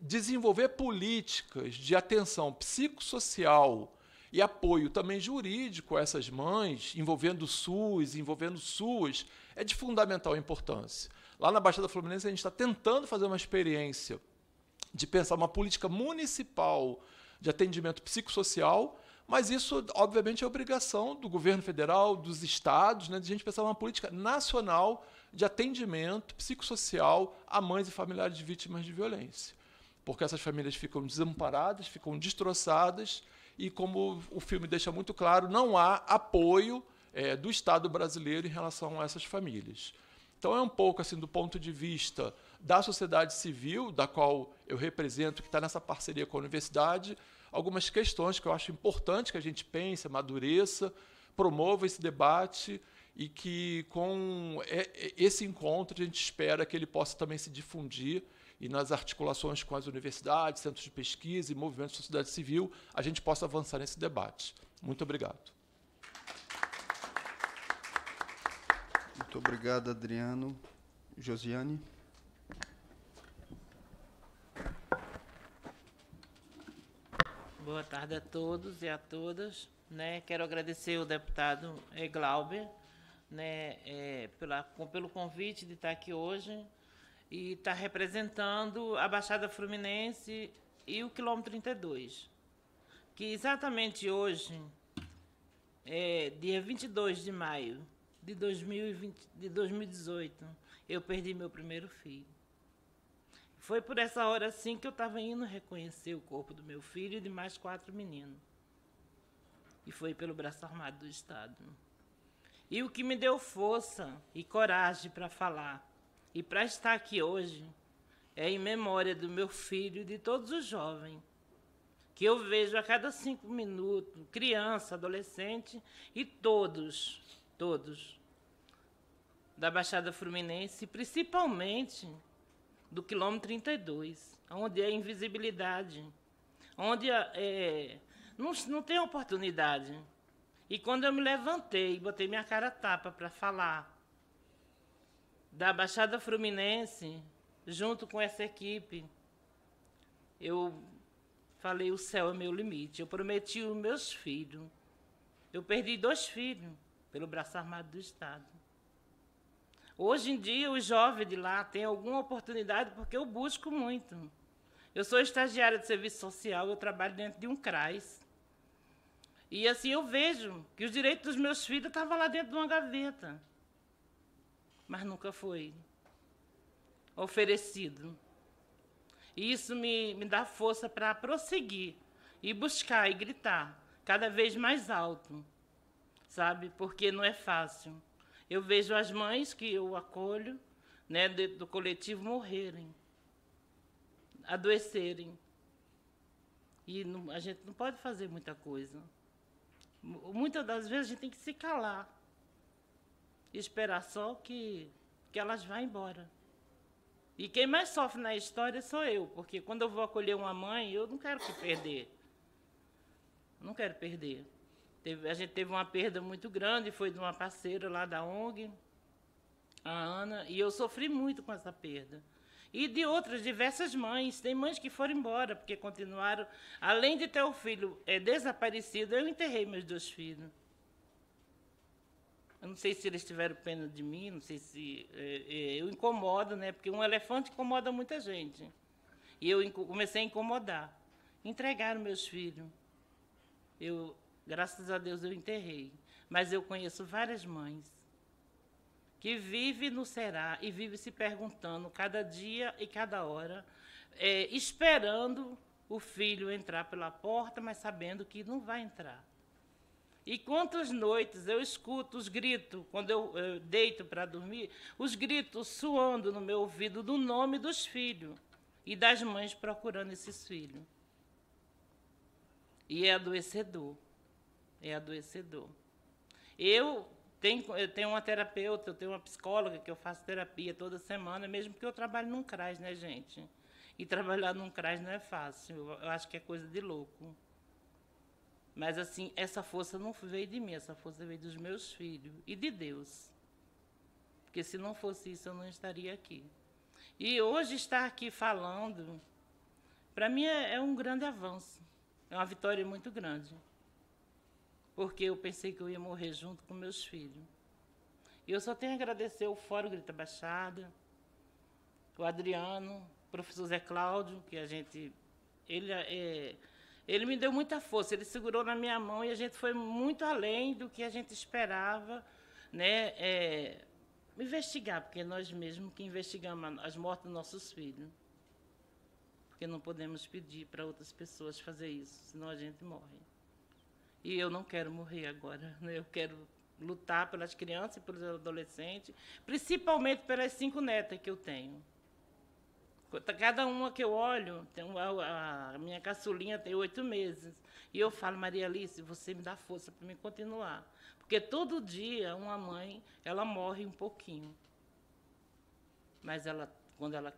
desenvolver políticas de atenção psicossocial e apoio também jurídico a essas mães, envolvendo o SUS, envolvendo SUAS, é de fundamental importância. Lá na Baixada Fluminense, a gente está tentando fazer uma experiência de pensar uma política municipal de atendimento psicossocial, mas isso, obviamente, é obrigação do governo federal, dos estados, né, de a gente pensar uma política nacional de atendimento psicossocial a mães e familiares de vítimas de violência. Porque essas famílias ficam desamparadas, ficam destroçadas, e, como o filme deixa muito claro, não há apoio do Estado brasileiro em relação a essas famílias. Então, é um pouco assim do ponto de vista da sociedade civil, da qual eu represento, que está nessa parceria com a universidade, algumas questões que eu acho importante que a gente pense, amadureça, promova esse debate e que, com esse encontro, a gente espera que ele possa também se difundir e, nas articulações com as universidades, centros de pesquisa e movimentos de sociedade civil, a gente possa avançar nesse debate. Muito obrigado. Muito obrigado, Adriano. Josiane. Boa tarde a todos e a todas. Quero agradecer ao deputado Glauber, pelo convite de estar aqui hoje e estar representando a Baixada Fluminense e o quilômetro 32, que exatamente hoje, dia 22 de maio de 2018, eu perdi meu primeiro filho. Foi por essa hora assim que eu estava indo reconhecer o corpo do meu filho e de mais 4 meninos. E foi pelo braço armado do Estado. E o que me deu força e coragem para falar e para estar aqui hoje é em memória do meu filho e de todos os jovens que eu vejo a cada 5 minutos, criança, adolescente e todos da Baixada Fluminense, principalmente do quilômetro 32, onde é invisibilidade, onde não tem oportunidade. E quando eu me levantei, botei minha cara a tapa para falar da Baixada Fluminense, junto com essa equipe, eu falei, o céu é meu limite. Eu prometi os meus filhos. Eu perdi 2 filhos pelo braço armado do Estado. Hoje em dia, os jovens de lá têm alguma oportunidade porque eu busco muito. Eu sou estagiária de serviço social, eu trabalho dentro de um CRAS. E assim eu vejo que os direitos dos meus filhos estavam lá dentro de uma gaveta. Mas nunca foi oferecido. E isso me dá força para prosseguir e buscar e gritar cada vez mais alto, sabe? Porque não é fácil. Eu vejo as mães que eu acolho, né, do coletivo morrerem, adoecerem. E a gente não pode fazer muita coisa. Muitas das vezes a gente tem que se calar e esperar só que elas vão embora. E quem mais sofre na história sou eu, porque quando eu vou acolher uma mãe, eu não quero que perder. Não quero perder. A gente teve uma perda muito grande, foi de uma parceira lá da ONG, a Ana, e eu sofri muito com essa perda. E de outras diversas mães. Tem mães que foram embora, porque continuaram. Além de ter o filho desaparecido, eu enterrei meus 2 filhos. Eu não sei se eles tiveram pena de mim, não sei se... eu incomodo, né? Porque um elefante incomoda muita gente. E eu comecei a incomodar. Entregaram meus filhos. Graças a Deus, eu enterrei. Mas eu conheço várias mães que vive no Será e vive se perguntando cada dia e cada hora, esperando o filho entrar pela porta, mas sabendo que não vai entrar. E quantas noites eu escuto os gritos, quando eu deito para dormir, os gritos soando no meu ouvido do nome dos filhos e das mães procurando esses filhos. E é adoecedor, é adoecedor. Eu tenho uma terapeuta, eu tenho uma psicóloga que eu faço terapia toda semana, mesmo que eu trabalhe num CRAS, né, gente? E trabalhar num CRAS não é fácil, eu acho que é coisa de louco. Mas, assim, essa força não veio de mim, essa força veio dos meus filhos e de Deus. Porque se não fosse isso, eu não estaria aqui. E hoje estar aqui falando, para mim é um grande avanço, é uma vitória muito grande. Porque eu pensei que eu ia morrer junto com meus filhos. E eu só tenho a agradecer o Fórum Grita Baixada, o Adriano, o professor Zé Cláudio, que ele me deu muita força, ele segurou na minha mão e a gente foi muito além do que a gente esperava, né, investigar, porque nós mesmos que investigamos as mortes dos nossos filhos. Porque não podemos pedir para outras pessoas fazer isso, senão a gente morre. E eu não quero morrer agora, né? Eu quero lutar pelas crianças e pelos adolescentes, principalmente pelas 5 netas que eu tenho. Cada uma que eu olho, a minha caçulinha tem 8 meses. E eu falo, Maria Alice, você me dá força para me continuar. Porque todo dia uma mãe, ela morre um pouquinho. Mas quando ela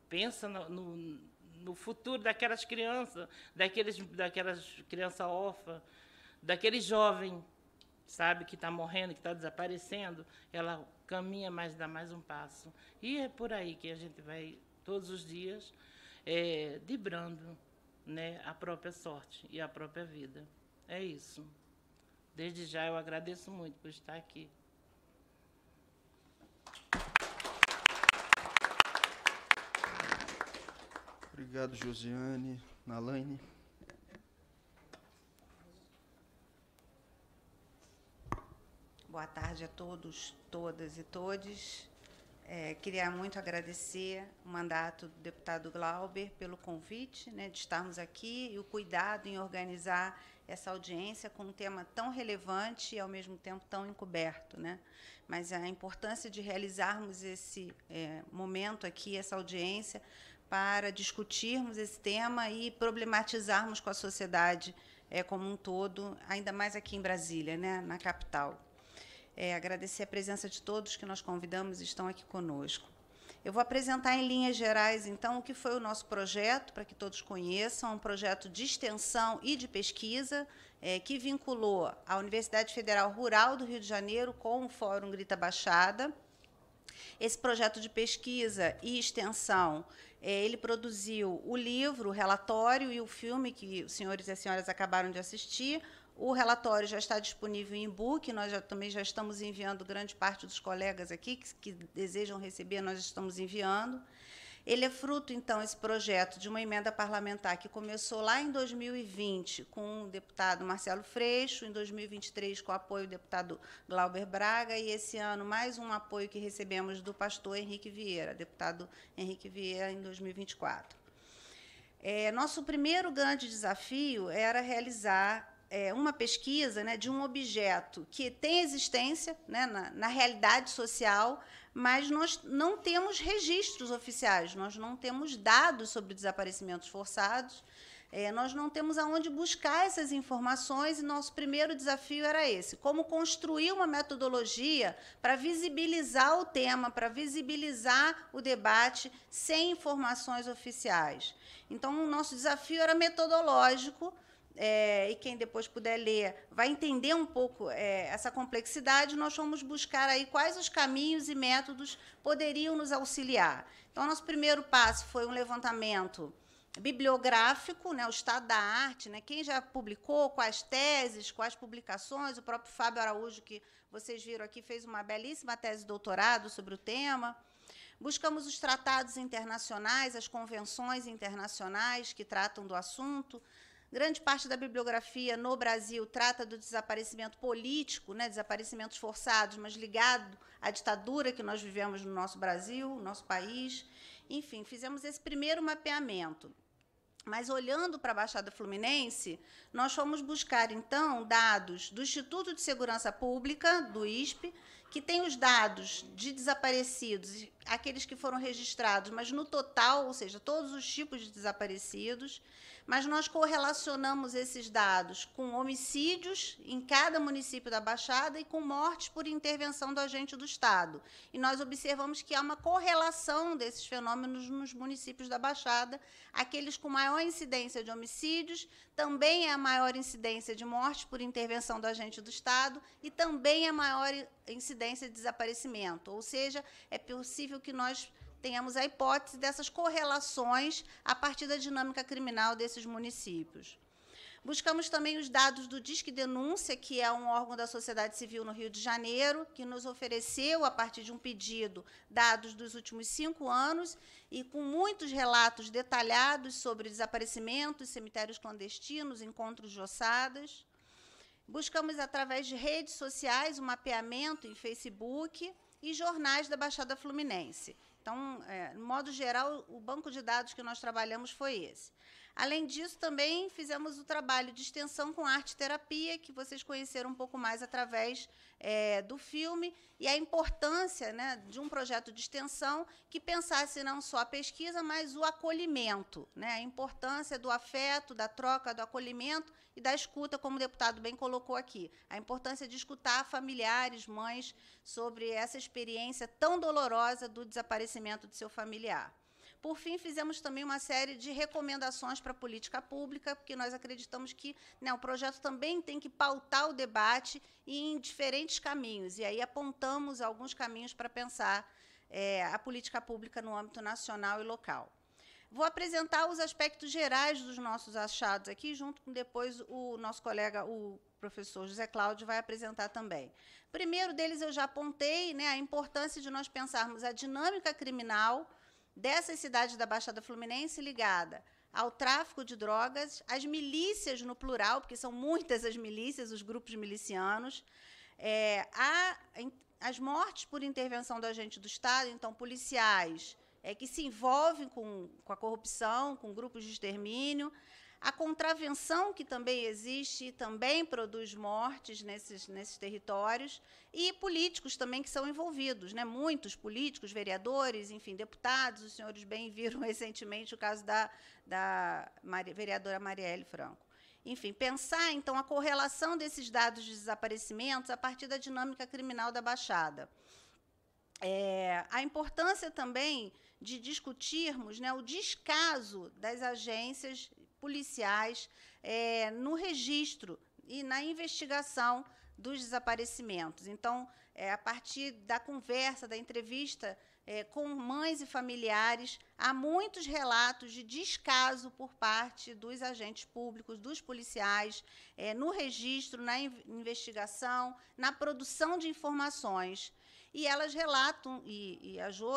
pensa no futuro daquelas crianças, daquelas crianças órfãs, daquele jovem, sabe, que está morrendo, que está desaparecendo, ela caminha, mas dá mais um passo. E é por aí que a gente vai, todos os dias, vibrando, né, a própria sorte e a própria vida. É isso. Desde já eu agradeço muito por estar aqui. Obrigado, Josiane. Nalaine. Boa tarde a todos, todas e todes. Queria muito agradecer o mandato do deputado Glauber pelo convite, né, de estarmos aqui e o cuidado em organizar essa audiência com um tema tão relevante e, ao mesmo tempo, tão encoberto, né? Mas a importância de realizarmos esse momento aqui, essa audiência, para discutirmos esse tema e problematizarmos com a sociedade como um todo, ainda mais aqui em Brasília, né, na capital. Agradecer a presença de todos que nós convidamos e estão aqui conosco. Eu vou apresentar em linhas gerais, então, o que foi o nosso projeto, para que todos conheçam, um projeto de extensão e de pesquisa, que vinculou a Universidade Federal Rural do Rio de Janeiro com o Fórum Grita Baixada. Esse projeto de pesquisa e extensão, ele produziu o livro, o relatório e o filme que os senhores e as senhoras acabaram de assistir. O relatório já está disponível em e-book, nós também já estamos enviando, grande parte dos colegas aqui que desejam receber, nós estamos enviando. Ele é fruto, então, esse projeto, de uma emenda parlamentar que começou lá em 2020 com o deputado Marcelo Freixo, em 2023 com o apoio do deputado Glauber Braga, e esse ano mais um apoio que recebemos do pastor Henrique Vieira, deputado Henrique Vieira, em 2024. Nosso primeiro grande desafio era realizar uma pesquisa, né, de um objeto que tem existência, né, na realidade social, mas nós não temos registros oficiais, nós não temos dados sobre desaparecimentos forçados, nós não temos aonde buscar essas informações, e nosso primeiro desafio era esse: como construir uma metodologia para visibilizar o tema, para visibilizar o debate sem informações oficiais. Então, o nosso desafio era metodológico, e quem depois puder ler vai entender um pouco essa complexidade. Nós fomos buscar aí quais os caminhos e métodos poderiam nos auxiliar. Então, nosso primeiro passo foi um levantamento bibliográfico, né, o estado da arte, né, quem já publicou, quais teses, quais publicações. O próprio Fábio Araújo, que vocês viram aqui, fez uma belíssima tese de doutorado sobre o tema. Buscamos os tratados internacionais, as convenções internacionais que tratam do assunto. Grande parte da bibliografia no Brasil trata do desaparecimento político, né, desaparecimentos forçados, mas ligado à ditadura que nós vivemos no nosso Brasil, no nosso país. Enfim, fizemos esse primeiro mapeamento. Mas, olhando para a Baixada Fluminense, nós fomos buscar, então, dados do Instituto de Segurança Pública, do ISP, que tem os dados de desaparecidos, aqueles que foram registrados, mas no total, ou seja, todos os tipos de desaparecidos. Mas nós correlacionamos esses dados com homicídios em cada município da Baixada e com mortes por intervenção do agente do Estado. E nós observamos que há uma correlação desses fenômenos nos municípios da Baixada. Aqueles com maior incidência de homicídios, também é a maior incidência de mortes por intervenção do agente do Estado e também é a maior incidência de desaparecimento. Ou seja, é possível que nós tenhamos a hipótese dessas correlações a partir da dinâmica criminal desses municípios. Buscamos também os dados do Disque Denúncia, que é um órgão da sociedade civil no Rio de Janeiro, que nos ofereceu, a partir de um pedido, dados dos últimos 5 anos, e com muitos relatos detalhados sobre desaparecimentos, cemitérios clandestinos, encontros de ossadas. Buscamos, através de redes sociais, um mapeamento em Facebook e jornais da Baixada Fluminense. Então, de modo geral, o banco de dados que nós trabalhamos foi esse. Além disso, também fizemos o trabalho de extensão com arte-terapia, que vocês conheceram um pouco mais através do filme, e a importância, né, de um projeto de extensão que pensasse não só a pesquisa, mas o acolhimento, né, a importância do afeto, da troca, do acolhimento e da escuta, como o deputado bem colocou aqui. A importância de escutar familiares, mães, sobre essa experiência tão dolorosa do desaparecimento de seu familiar. Por fim, fizemos também uma série de recomendações para a política pública, porque nós acreditamos que, né, o projeto também tem que pautar o debate em diferentes caminhos, e aí apontamos alguns caminhos para pensar a política pública no âmbito nacional e local. Vou apresentar os aspectos gerais dos nossos achados aqui, junto com depois o nosso colega, o professor José Cláudio, vai apresentar também. Primeiro deles eu já apontei, né, a importância de nós pensarmos a dinâmica criminal dessas cidades da Baixada Fluminense ligada ao tráfico de drogas, às milícias no plural, porque são muitas as milícias, os grupos milicianos, as mortes por intervenção do agente do Estado, então policiais que se envolvem com a corrupção, com grupos de extermínio, a contravenção que também existe e também produz mortes nesses territórios, e políticos também que são envolvidos, né? Muitos políticos, vereadores, enfim, deputados. Os senhores bem viram recentemente o caso da vereadora Marielle Franco. Enfim, pensar, então, a correlação desses dados de desaparecimentos a partir da dinâmica criminal da Baixada. A importância também de discutirmos, né, o descaso das agências policiais no registro e na investigação dos desaparecimentos. Então, a partir da conversa, da entrevista com mães e familiares, há muitos relatos de descaso por parte dos agentes públicos, dos policiais, no registro, na investigação, na produção de informações. E elas relatam, e a Jo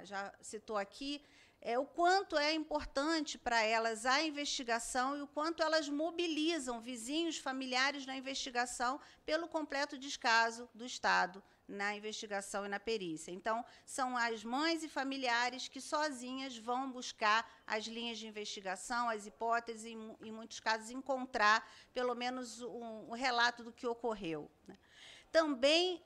já citou aqui, o quanto é importante para elas a investigação e o quanto elas mobilizam vizinhos, familiares na investigação pelo completo descaso do Estado na investigação e na perícia. Então, são as mães e familiares que sozinhas vão buscar as linhas de investigação, as hipóteses, e, em muitos casos, encontrar pelo menos um relato do que ocorreu, né? Também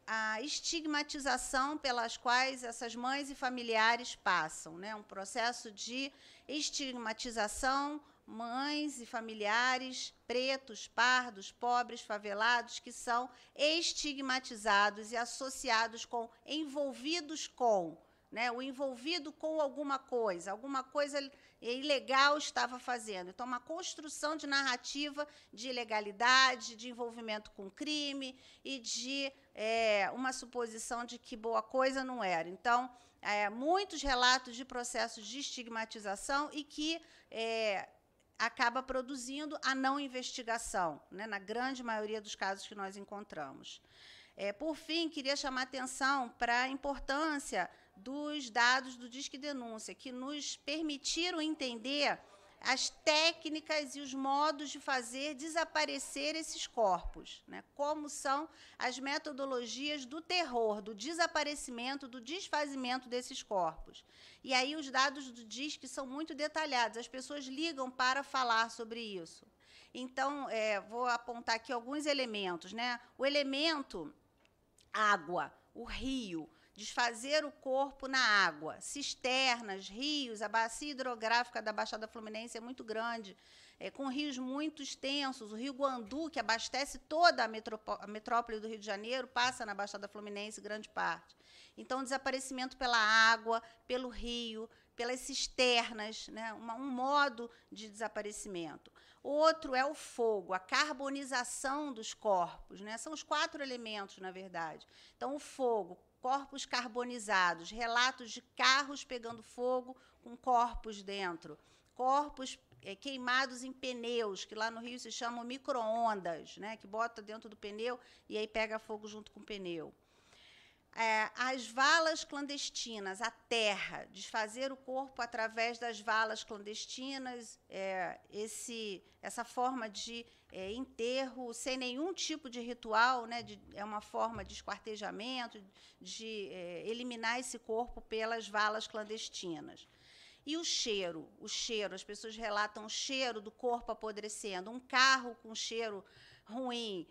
a estigmatização pelas quais essas mães e familiares passam, né? Um processo de estigmatização, mães e familiares pretos, pardos, pobres, favelados, que são estigmatizados e associados com envolvidos com, né? O envolvido com alguma coisa ilegal estava fazendo. Então, uma construção de narrativa de ilegalidade, de envolvimento com crime e de uma suposição de que boa coisa não era. Então, muitos relatos de processos de estigmatização e que acaba produzindo a não investigação, né, na grande maioria dos casos que nós encontramos. Por fim, queria chamar a atenção para a importância dos dados do Disque Denúncia, que nos permitiram entender as técnicas e os modos de fazer desaparecer esses corpos, né? Como são as metodologias do terror, do desaparecimento, do desfazimento desses corpos. E aí os dados do Disque são muito detalhados, as pessoas ligam para falar sobre isso. Então, vou apontar aqui alguns elementos, né? O elemento água, o rio, desfazer o corpo na água, cisternas, rios, a bacia hidrográfica da Baixada Fluminense é muito grande, com rios muito extensos. O rio Guandu, que abastece toda a metrópole do Rio de Janeiro, passa na Baixada Fluminense, grande parte. Então, desaparecimento pela água, pelo rio, pelas cisternas, né? Um modo de desaparecimento. Outro é o fogo, a carbonização dos corpos, né? São os 4 elementos, na verdade. Então, o fogo, corpos carbonizados, relatos de carros pegando fogo com corpos dentro, corpos queimados em pneus, que lá no Rio se chamam micro-ondas, né? Que bota dentro do pneu e aí pega fogo junto com o pneu. As valas clandestinas, a terra, desfazer o corpo através das valas clandestinas, essa forma de enterro sem nenhum tipo de ritual, né, é uma forma de esquartejamento, de eliminar esse corpo pelas valas clandestinas. E o cheiro, as pessoas relatam o cheiro do corpo apodrecendo, um carro com cheiro ruim,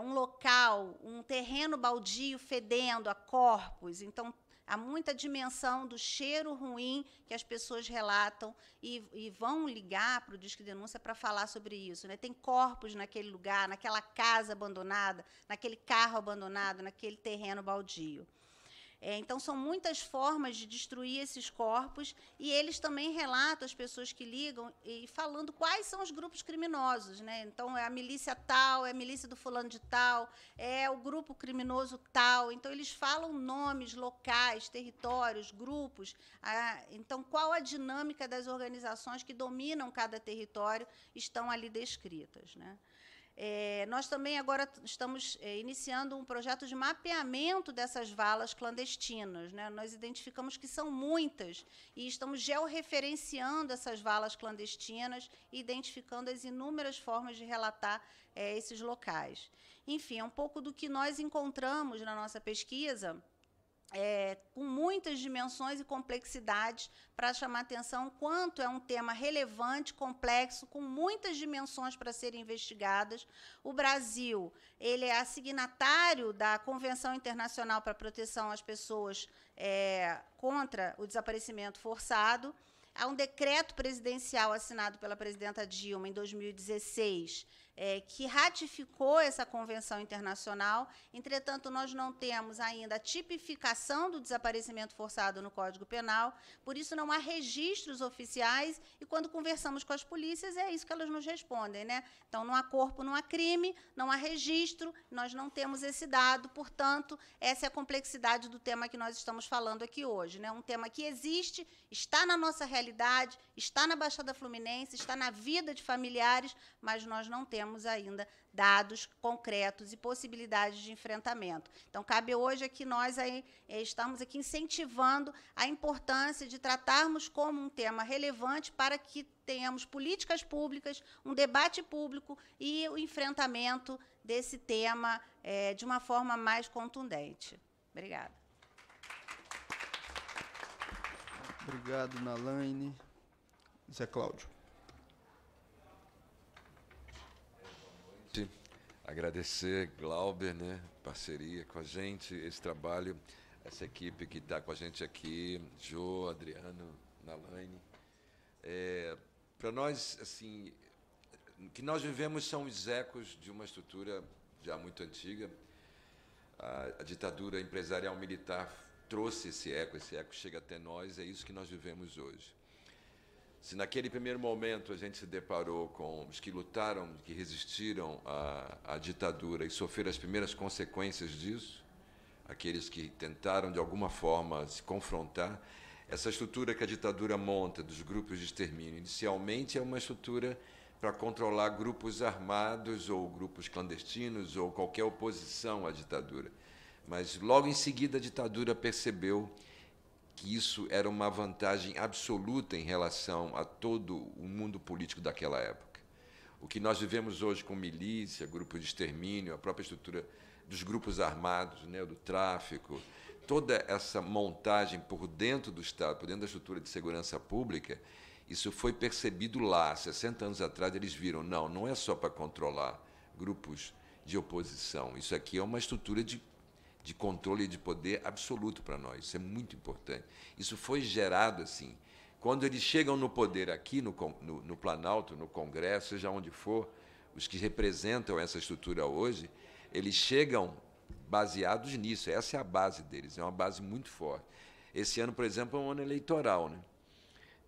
um local, um terreno baldio fedendo a corpos. Então, há muita dimensão do cheiro ruim que as pessoas relatam e vão ligar para o Disque Denúncia para falar sobre isso, né? Tem corpos naquele lugar, naquela casa abandonada, naquele carro abandonado, naquele terreno baldio. Então, são muitas formas de destruir esses corpos e eles também relatam, as pessoas que ligam, e falando quais são os grupos criminosos, né? Então, é a milícia tal, é a milícia do fulano de tal, é o grupo criminoso tal. Então, eles falam nomes, locais, territórios, grupos. Então, qual a dinâmica das organizações que dominam cada território estão ali descritas, né? Nós também agora estamos iniciando um projeto de mapeamento dessas valas clandestinas, né? Nós identificamos que são muitas e estamos georreferenciando essas valas clandestinas e identificando as inúmeras formas de relatar esses locais. Enfim, é um pouco do que nós encontramos na nossa pesquisa, com muitas dimensões e complexidades, para chamar a atenção quanto é um tema relevante, complexo, com muitas dimensões para serem investigadas. O Brasil, ele é assignatário da Convenção Internacional para a Proteção às Pessoas contra o Desaparecimento Forçado. Há um decreto presidencial assinado pela presidenta Dilma em 2016, que ratificou essa convenção internacional. Entretanto, nós não temos ainda a tipificação do desaparecimento forçado no Código Penal, por isso não há registros oficiais, e quando conversamos com as polícias, é isso que elas nos respondem, né? Então, não há corpo, não há crime, não há registro, nós não temos esse dado, portanto, essa é a complexidade do tema que nós estamos falando aqui hoje, né? Um tema que existe, está na nossa realidade, está na Baixada Fluminense, está na vida de familiares, mas nós não temos ainda dados concretos e possibilidades de enfrentamento. Então, cabe hoje aqui nós estamos aqui incentivando a importância de tratarmos como um tema relevante para que tenhamos políticas públicas, um debate público e o enfrentamento desse tema de uma forma mais contundente. Obrigada. Obrigado, Nalaine. Zé Cláudio. Agradecer, Glauber, né, parceria com a gente, esse trabalho, essa equipe que está com a gente aqui, Jô, Adriano, Nalaine. Para nós, assim, o que nós vivemos são os ecos de uma estrutura já muito antiga. A ditadura empresarial militar trouxe esse eco chega até nós, é isso que nós vivemos hoje. Se naquele primeiro momento a gente se deparou com os que lutaram, que resistiram à ditadura e sofreram as primeiras consequências disso, aqueles que tentaram, de alguma forma, se confrontar, essa estrutura que a ditadura monta dos grupos de extermínio, inicialmente é uma estrutura para controlar grupos armados ou grupos clandestinos ou qualquer oposição à ditadura. Mas, logo em seguida, a ditadura percebeu que isso era uma vantagem absoluta em relação a todo o mundo político daquela época. O que nós vivemos hoje com milícia, grupos de extermínio, a própria estrutura dos grupos armados, né, do tráfico, toda essa montagem por dentro do Estado, por dentro da estrutura de segurança pública, isso foi percebido lá. 60 anos atrás, eles viram, não é só para controlar grupos de oposição, isso aqui é uma estrutura de controle e de poder absoluto para nós. Isso é muito importante. Isso foi gerado assim. Quando eles chegam no poder aqui no Planalto, no Congresso, seja onde for, os que representam essa estrutura hoje, eles chegam baseados nisso. Essa é a base deles, é uma base muito forte. Esse ano, por exemplo, é um ano eleitoral, né?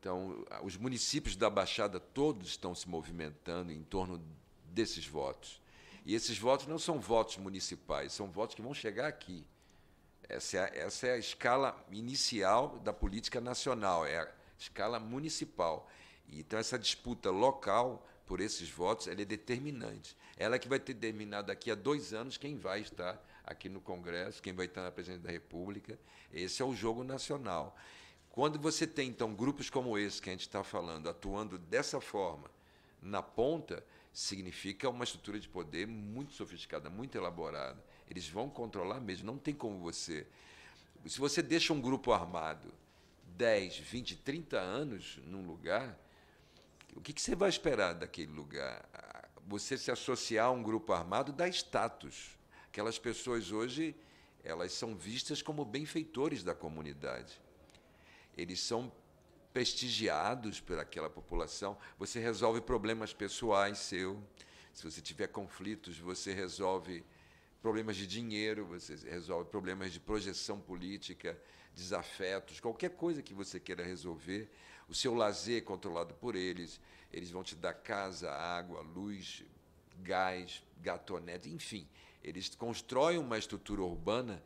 Então, os municípios da Baixada todos estão se movimentando em torno desses votos. E esses votos não são votos municipais, são votos que vão chegar aqui. Essa é a escala inicial da política nacional, é a escala municipal. E, então, essa disputa local por esses votos ela é determinante. Ela é que vai determinar daqui a 2 anos quem vai estar aqui no Congresso, quem vai estar na Presidência da República. Esse é o jogo nacional. Quando você tem, então, grupos como esse que a gente está falando, atuando dessa forma, na ponta, significa uma estrutura de poder muito sofisticada, muito elaborada. Eles vão controlar mesmo, não tem como você... Se você deixa um grupo armado 10, 20, 30 anos num lugar, o que você vai esperar daquele lugar? Você se associar a um grupo armado dá status. Aquelas pessoas hoje, elas são vistas como benfeitores da comunidade. Eles são prestigiados por aquela população. Você resolve problemas pessoais seus. Se você tiver conflitos, você resolve problemas de dinheiro, você resolve problemas de projeção política, desafetos, qualquer coisa que você queira resolver. O seu lazer é controlado por eles. Eles vão te dar casa, água, luz, gás, gatonete, enfim. Eles constroem uma estrutura urbana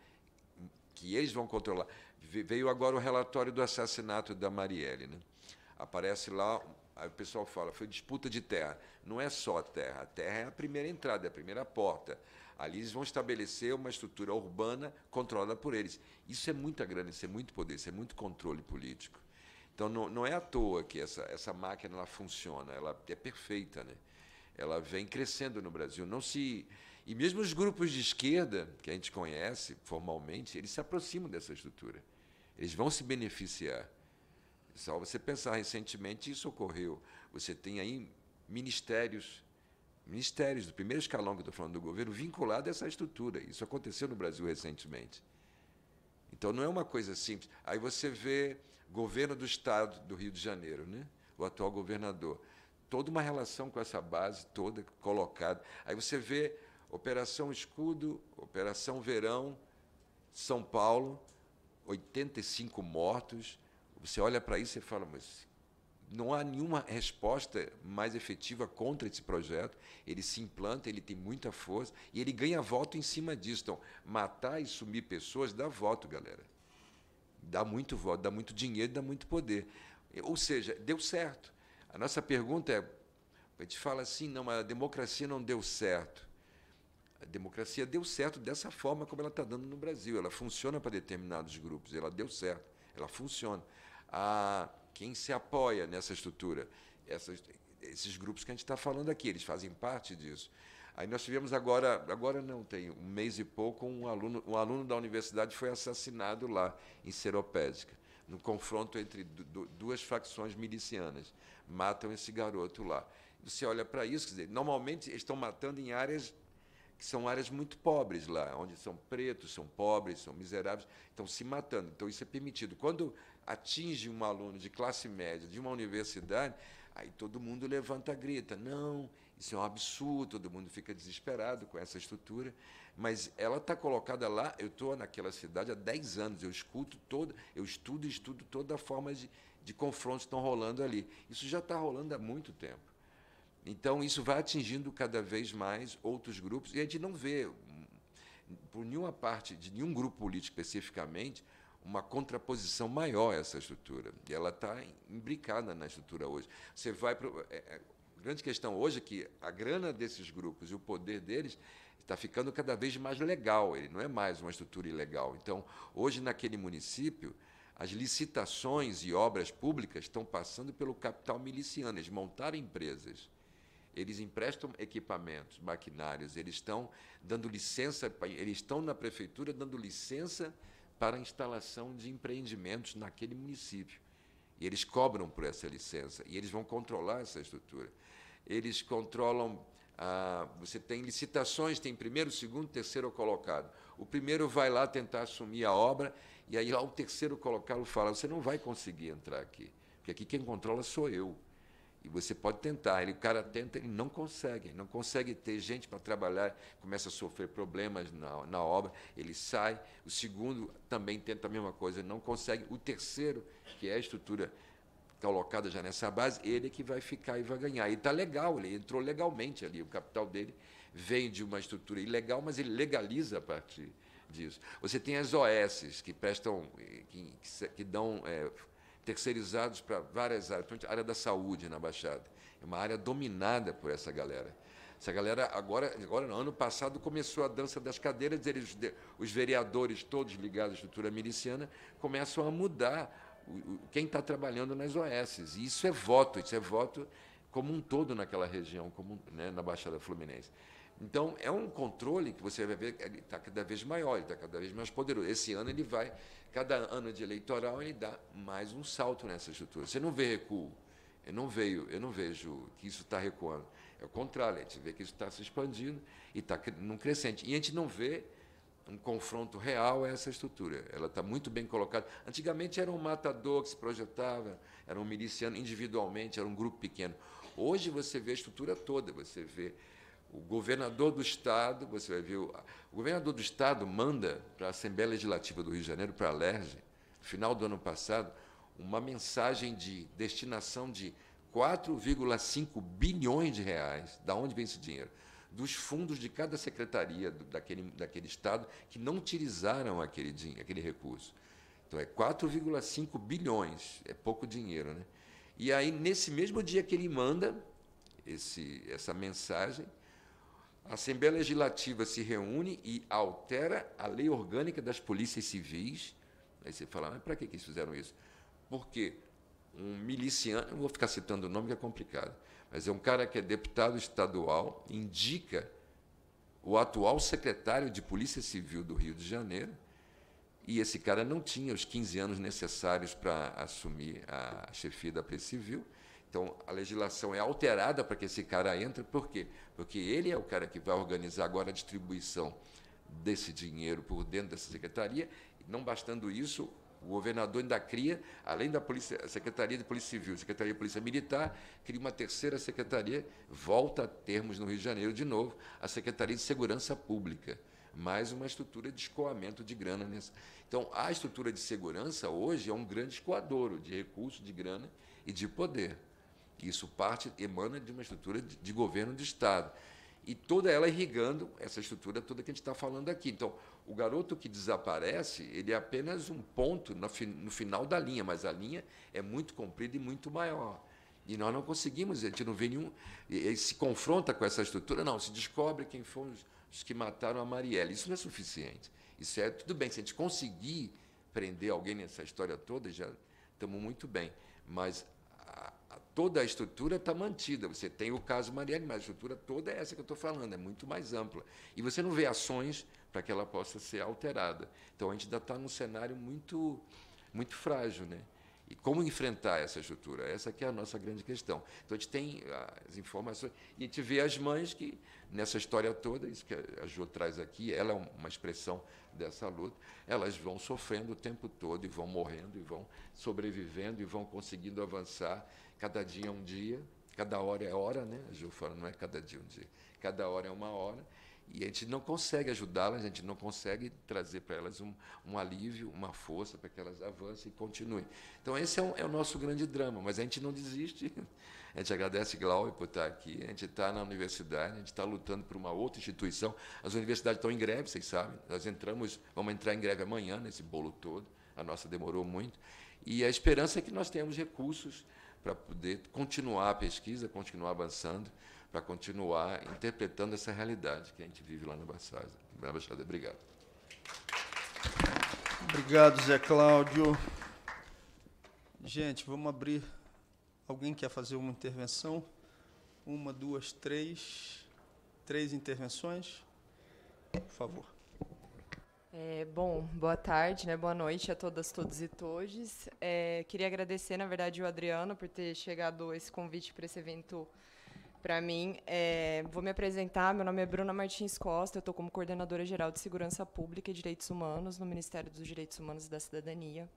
que eles vão controlar. Veio agora o relatório do assassinato da Marielle, né? Aparece lá, aí o pessoal fala, foi disputa de terra. Não é só a terra é a primeira entrada, é a primeira porta. Ali eles vão estabelecer uma estrutura urbana controlada por eles. Isso é muita grana, isso é muito poder, isso é muito controle político. Então, não é à toa que essa máquina ela funciona, ela é perfeita, né? Ela vem crescendo no Brasil. E mesmo os grupos de esquerda, que a gente conhece formalmente, eles se aproximam dessa estrutura. Eles vão se beneficiar. Só você pensar, recentemente isso ocorreu. Você tem aí ministérios do primeiro escalão que eu estou falando do governo, vinculado a essa estrutura. Isso aconteceu no Brasil recentemente. Então, não é uma coisa simples. Aí você vê governo do Estado do Rio de Janeiro, né? O atual governador. toda uma relação com essa base toda colocada. Aí você vê Operação Escudo, Operação Verão, São Paulo, 85 mortos. Você olha para isso e fala, mas não há nenhuma resposta mais efetiva contra esse projeto. Ele se implanta, ele tem muita força e ele ganha voto em cima disso. Então, matar e sumir pessoas dá voto, galera. Dá muito voto, dá muito dinheiro, dá muito poder. Ou seja, deu certo. A nossa pergunta é, a gente fala assim, não, mas a democracia não deu certo. A democracia deu certo dessa forma como ela está dando no Brasil. Ela funciona para determinados grupos, ela deu certo, ela funciona. Quem se apoia nessa estrutura? Esses grupos que a gente está falando aqui, eles fazem parte disso. Aí nós tivemos agora não, tem um mês e pouco, um aluno da universidade foi assassinado lá, em Seropédica, no confronto entre duas facções milicianas. Matam esse garoto lá. Você olha para isso, quer dizer, normalmente eles estão matando em áreas que são áreas muito pobres lá, onde são pretos, são pobres, são miseráveis, estão se matando. Então, isso é permitido. Quando atinge um aluno de classe média de uma universidade, aí todo mundo levanta, grita, não, isso é um absurdo, todo mundo fica desesperado com essa estrutura, mas ela está colocada lá, eu estou naquela cidade há 10 anos, eu estudo e estudo toda a forma de confrontos que estão rolando ali. Isso já está rolando há muito tempo. Então, isso vai atingindo cada vez mais outros grupos, e a gente não vê, por nenhuma parte, de nenhum grupo político especificamente, uma contraposição maior a essa estrutura. E ela está imbricada na estrutura hoje. Você vai para... A grande questão hoje é que a grana desses grupos e o poder deles está ficando cada vez mais legal, ele não é mais uma estrutura ilegal. Então, hoje, naquele município, as licitações e obras públicas estão passando pelo capital miliciano, eles montaram empresas. Eles emprestam equipamentos, maquinários, eles estão dando licença, eles estão na prefeitura dando licença para a instalação de empreendimentos naquele município. E eles cobram por essa licença, e eles vão controlar essa estrutura. Eles controlam, você tem licitações, tem primeiro, segundo, terceiro colocado. O primeiro vai lá tentar assumir a obra, e aí lá o terceiro colocado fala, você não vai conseguir entrar aqui, porque aqui quem controla sou eu. E você pode tentar, o cara tenta, ele não consegue ter gente para trabalhar, começa a sofrer problemas na obra, ele sai, o segundo também tenta a mesma coisa, não consegue, o terceiro, que é a estrutura colocada já nessa base, ele é que vai ficar e vai ganhar. E está legal, ele entrou legalmente ali, o capital dele vem de uma estrutura ilegal, mas ele legaliza a partir disso. Você tem as OS, que prestam, que dão... terceirizados para várias áreas, principalmente a área da saúde na Baixada. É uma área dominada por essa galera. Essa galera, agora no ano passado, começou a dança das cadeiras, os vereadores todos ligados à estrutura miliciana começam a mudar quem está trabalhando nas OS. E isso é voto como um todo naquela região, na Baixada Fluminense. Então, é um controle que você vai ver, ele está cada vez maior, ele está cada vez mais poderoso. Esse ano ele vai, cada ano de eleitoral, ele dá mais um salto nessa estrutura. Você não vê recuo, eu não vejo que isso está recuando. É o contrário, a gente vê que isso está se expandindo e está num crescente. E a gente não vê um confronto real a essa estrutura. Ela está muito bem colocada. Antigamente era um matador que se projetava, era um miliciano individualmente, era um grupo pequeno. Hoje você vê a estrutura toda, você vê o governador do Estado, você vai ver, o governador do Estado manda para a Assembleia Legislativa do Rio de Janeiro, para a Alerj, no final do ano passado, uma mensagem de destinação de 4,5 bilhões de reais. Da onde vem esse dinheiro? Dos fundos de cada secretaria daquele Estado que não utilizaram aquele recurso. Então, é 4,5 bilhões, é pouco dinheiro, né? E aí, nesse mesmo dia que ele manda essa mensagem, a Assembleia Legislativa se reúne e altera a lei orgânica das polícias civis. Aí você fala, mas para que eles fizeram isso? Porque um miliciano, não vou ficar citando o nome que é complicado, mas é um cara que é deputado estadual, indica o atual secretário de Polícia Civil do Rio de Janeiro, e esse cara não tinha os 15 anos necessários para assumir a chefia da Polícia Civil. Então, a legislação é alterada para que esse cara entre. Por quê? Porque ele é o cara que vai organizar agora a distribuição desse dinheiro por dentro dessa secretaria. E não bastando isso, O governador ainda cria, além da a Secretaria de Polícia Civil, Secretaria de Polícia Militar, cria uma terceira secretaria, volta a termos no Rio de Janeiro de novo, a Secretaria de Segurança Pública, mais uma estrutura de escoamento de grana nessa. Então, a estrutura de segurança hoje é um grande escoadouro de recursos, de grana e de poder. Isso emana de uma estrutura de governo de Estado. E toda ela irrigando essa estrutura toda que a gente está falando aqui. Então, o garoto que desaparece, ele é apenas um ponto no final da linha, mas a linha é muito comprida e muito maior. E nós não conseguimos, a gente não vê nenhum... se confronta com essa estrutura, não, se descobre quem foram os que mataram a Marielle. Isso não é suficiente. Isso é tudo bem, se a gente conseguir prender alguém nessa história toda, já estamos muito bem. Mas toda a estrutura está mantida. Você tem o caso Marielle, mas a estrutura toda é essa que eu estou falando, é muito mais ampla. E você não vê ações para que ela possa ser alterada. Então, a gente ainda está num cenário muito, muito frágil, né? E como enfrentar essa estrutura? Essa que é a nossa grande questão. Então, a gente tem as informações, e a gente vê as mães que, nessa história toda, isso que a Jo traz aqui, ela é uma expressão dessa luta, elas vão sofrendo o tempo todo, e vão morrendo, e vão sobrevivendo, e vão conseguindo avançar. Cada dia é um dia, cada hora é hora, né? A Jo fala, não é cada dia um dia, cada hora é uma hora, e a gente não consegue ajudá-las, a gente não consegue trazer para elas um alívio, uma força para que elas avancem e continuem. Então, esse é o nosso grande drama, mas a gente não desiste. A gente agradece Glauber por estar aqui, a gente está na universidade, a gente está lutando por uma outra instituição. As universidades estão em greve, vocês sabem, vamos entrar em greve amanhã, nesse bolo todo, a nossa demorou muito, e a esperança é que nós tenhamos recursos para poder continuar a pesquisa, continuar avançando, para continuar interpretando essa realidade que a gente vive lá na Baixada. Obrigado. Obrigado, Zé Cláudio. Gente, vamos abrir. Alguém quer fazer uma intervenção? 1, 2, 3. 3 intervenções. Por favor. Bom, boa tarde, né? Boa noite a todas, todos e todes. Queria agradecer, na verdade, o Adriano por ter chegado esse convite para esse evento para mim. Vou me apresentar, meu nome é Bruna Martins Costa, eu estou como coordenadora geral de Segurança Pública e Direitos Humanos no Ministério dos Direitos Humanos e da Cidadania.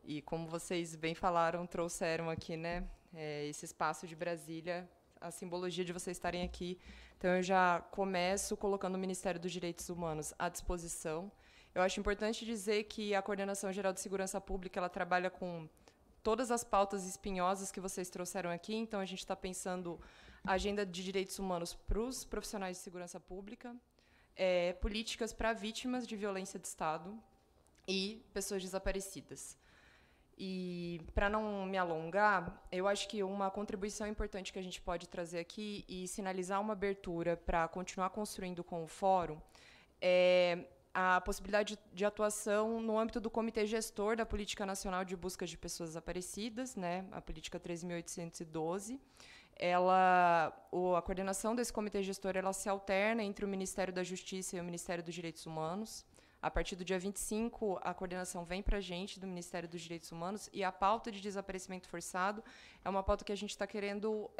E como vocês bem falaram, trouxeram aqui, né, esse espaço de Brasília, a simbologia de vocês estarem aqui. Então, eu já começo colocando o Ministério dos Direitos Humanos à disposição. Eu acho importante dizer que a Coordenação Geral de Segurança Pública ela trabalha com todas as pautas espinhosas que vocês trouxeram aqui. Então, a gente está pensando a agenda de direitos humanos para os profissionais de segurança pública, políticas para vítimas de violência de Estado e pessoas desaparecidas. E, para não me alongar, eu acho que uma contribuição importante que a gente pode trazer aqui e sinalizar uma abertura para continuar construindo com o Fórum é a possibilidade de atuação no âmbito do Comitê Gestor da Política Nacional de Busca de Pessoas Desaparecidas, né, a Política 13.812. A coordenação desse Comitê Gestor ela se alterna entre o Ministério da Justiça e o Ministério dos Direitos Humanos. A partir do dia 25, a coordenação vem para a gente, do Ministério dos Direitos Humanos, e a pauta de desaparecimento forçado é uma pauta que a gente está querendo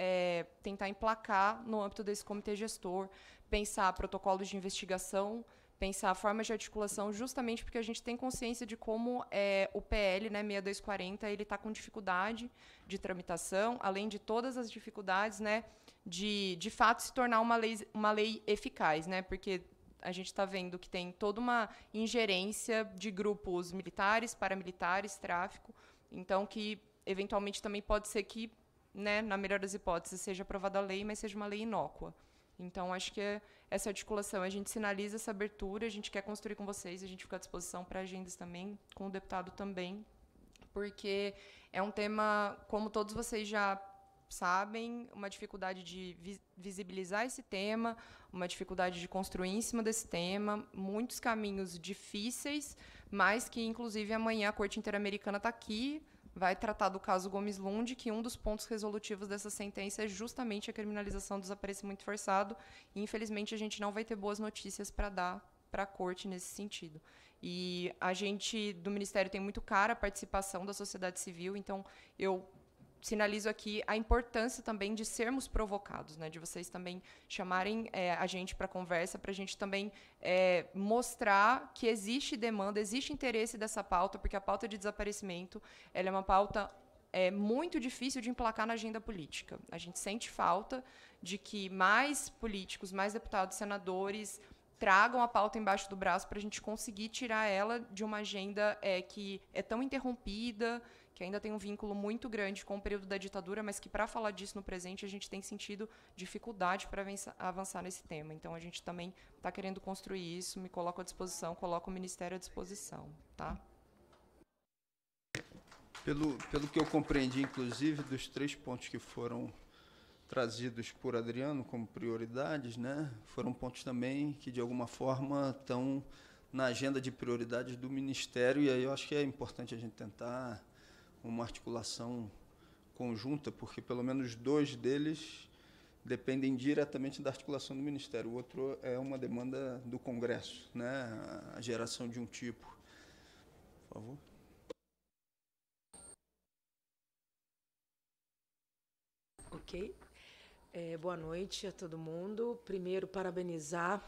tentar emplacar no âmbito desse comitê gestor, pensar protocolos de investigação, pensar formas de articulação, justamente porque a gente tem consciência de como o PL, né, 6240, ele está com dificuldade de tramitação, além de todas as dificuldades, né, de fato se tornar uma lei eficaz, né, porque a gente está vendo que tem toda uma ingerência de grupos militares, paramilitares, tráfico, então que, eventualmente, também pode ser que, né, na melhor das hipóteses, seja aprovada a lei, mas seja uma lei inócua. Então, acho que essa articulação, a gente sinaliza essa abertura, a gente quer construir com vocês, a gente fica à disposição para agendas também, com o deputado também, porque é um tema, como todos vocês já sabem, uma dificuldade de visibilizar esse tema, uma dificuldade de construir em cima desse tema, muitos caminhos difíceis, mas que, inclusive, amanhã a Corte Interamericana está aqui, vai tratar do caso Gomes Lund, que um dos pontos resolutivos dessa sentença é justamente a criminalização do desaparecimento forçado, e, infelizmente, a gente não vai ter boas notícias para dar para a Corte nesse sentido. E a gente, do Ministério, tem muito cara a participação da sociedade civil, então eu sinalizo aqui a importância também de sermos provocados, né, de vocês também chamarem a gente para conversa, para a gente também mostrar que existe demanda, existe interesse dessa pauta, porque a pauta de desaparecimento ela é uma pauta muito difícil de emplacar na agenda política. A gente sente falta de que mais políticos, mais deputados, senadores tragam a pauta embaixo do braço para a gente conseguir tirar ela de uma agenda que é tão interrompida, que ainda tem um vínculo muito grande com o período da ditadura, mas que, para falar disso no presente, a gente tem sentido dificuldade para avançar nesse tema. Então, a gente também está querendo construir isso, me coloco à disposição, coloco o Ministério à disposição. Tá? Pelo que eu compreendi, inclusive, dos 3 pontos que foram trazidos por Adriano como prioridades, né, foram pontos também que, de alguma forma, estão na agenda de prioridades do Ministério, e aí eu acho que é importante a gente tentar uma articulação conjunta, porque pelo menos 2 deles dependem diretamente da articulação do Ministério. O outro é uma demanda do Congresso, né, a geração de um tipo. Por favor. Ok. Boa noite a todo mundo. Primeiro, parabenizar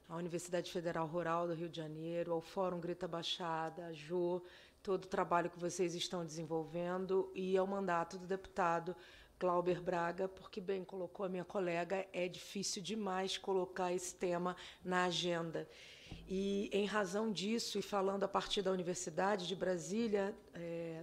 a Universidade Federal Rural do Rio de Janeiro, ao Fórum Grita Baixada, a Jô, todo o trabalho que vocês estão desenvolvendo, e ao mandato do deputado Glauber Braga, porque, bem colocou a minha colega, é difícil demais colocar esse tema na agenda. E, em razão disso, e falando a partir da Universidade de Brasília,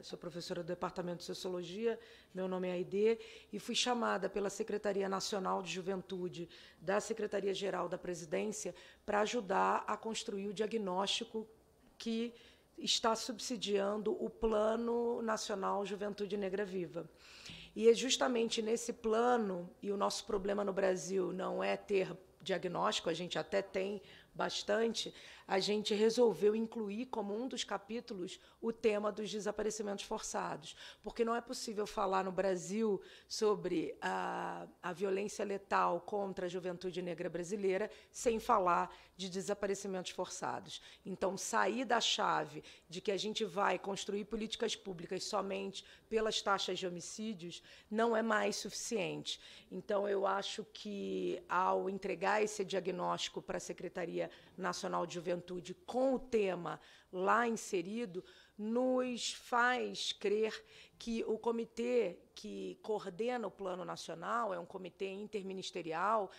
sou professora do Departamento de Sociologia, meu nome é Aide, e fui chamada pela Secretaria Nacional de Juventude da Secretaria-Geral da Presidência para ajudar a construir o diagnóstico que está subsidiando o Plano Nacional Juventude Negra Viva. E é justamente nesse plano, e o nosso problema no Brasil não é ter diagnóstico, a gente até tem bastante, a gente resolveu incluir como um dos capítulos o tema dos desaparecimentos forçados, porque não é possível falar no Brasil sobre a violência letal contra a juventude negra brasileira sem falar de desaparecimentos forçados. Então, sair da chave de que a gente vai construir políticas públicas somente pelas taxas de homicídios não é mais suficiente. Então, eu acho que, ao entregar esse diagnóstico para a Secretaria Nacional de Juventude com o tema lá inserido, nos faz crer que o comitê que coordena o Plano Nacional, é um comitê interministerial,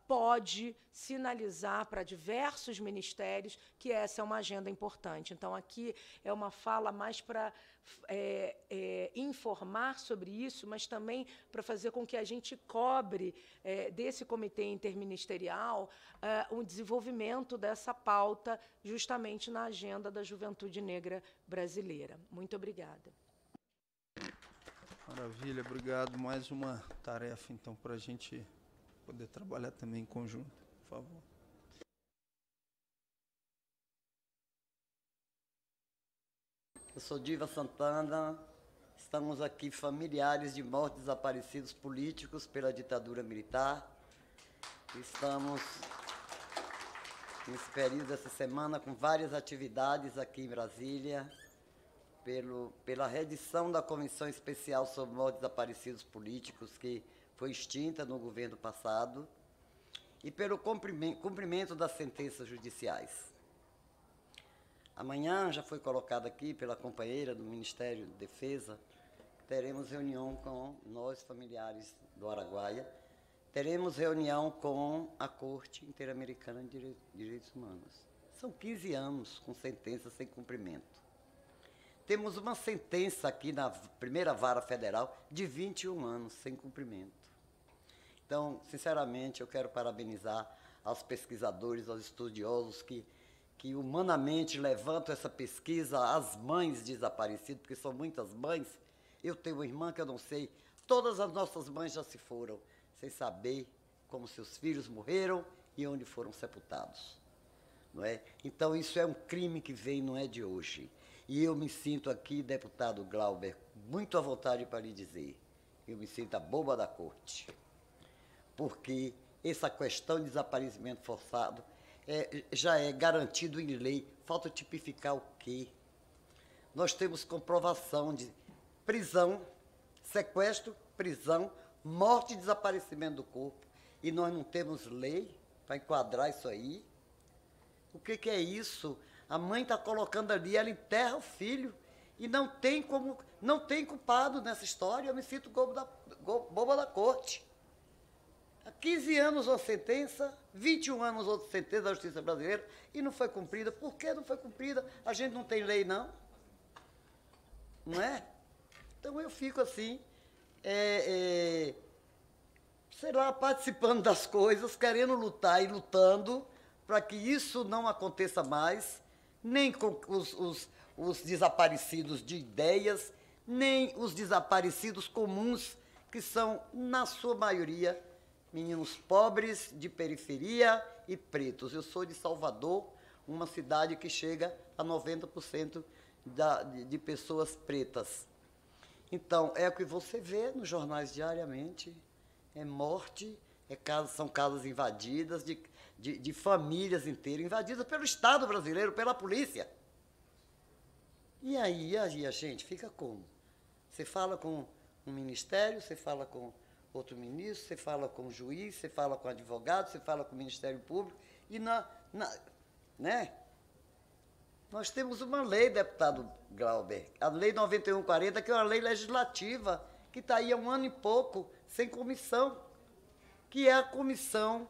pode sinalizar para diversos ministérios que essa é uma agenda importante. Então, aqui é uma fala mais para informar sobre isso, mas também para fazer com que a gente cobre desse comitê interministerial o desenvolvimento dessa pauta justamente na agenda da juventude negra brasileira. Muito obrigada. Maravilha, obrigado. Mais uma tarefa, então, para a gente poder trabalhar também em conjunto, por favor. Eu sou Diva Santana, estamos aqui familiares de mortos desaparecidos políticos pela ditadura militar. Estamos nesse período dessa semana com várias atividades aqui em Brasília, pela reedição da Comissão Especial sobre Mortos Desaparecidos Políticos, que foi extinta no governo passado, e pelo cumprimento das sentenças judiciais. Amanhã, já foi colocado aqui pela companheira do Ministério da Defesa, teremos reunião com nós, familiares do Araguaia, teremos reunião com a Corte Interamericana de Direitos Humanos. São 15 anos com sentença sem cumprimento. Temos uma sentença aqui na primeira vara federal de 21 anos sem cumprimento. Então, sinceramente, eu quero parabenizar aos pesquisadores, aos estudiosos que humanamente levantam essa pesquisa, às mães desaparecidas, porque são muitas mães. Eu tenho uma irmã que eu não sei, todas as nossas mães já se foram, sem saber como seus filhos morreram e onde foram sepultados. Não é? Então, isso é um crime que vem, não é de hoje. E eu me sinto aqui, deputado Glauber, muito à vontade para lhe dizer, eu me sinto a boba da corte, porque essa questão de desaparecimento forçado já é garantido em lei. Falta tipificar o quê? Nós temos comprovação de prisão sequestro, prisão, morte e desaparecimento do corpo. E nós não temos lei para enquadrar isso aí. O que é isso? A mãe está colocando ali, ela enterra o filho e não tem culpado nessa história. Eu me sinto boba da corte. Há 15 anos uma sentença, 21 anos outra sentença da justiça brasileira e não foi cumprida. Por que não foi cumprida? A gente não tem lei, não? Não é? Então eu fico assim, sei lá, participando das coisas, querendo lutar e lutando para que isso não aconteça mais, nem com os desaparecidos de ideias, nem os desaparecidos comuns, que são, na sua maioria, meninos pobres, de periferia e pretos. Eu sou de Salvador, uma cidade que chega a 90% de pessoas pretas. Então, é o que você vê nos jornais diariamente, é morte, são casas invadidas, de famílias inteiras, invadidas pelo Estado brasileiro, pela polícia. E aí a gente fica como? Você fala com um ministério, você fala com outro ministro, você fala com o juiz, você fala com o advogado, você fala com o Ministério Público, e né? Nós temos uma lei, deputado Glauber, a Lei 9140, que é uma lei legislativa, que está aí há 1 ano e pouco, sem comissão, que é a comissão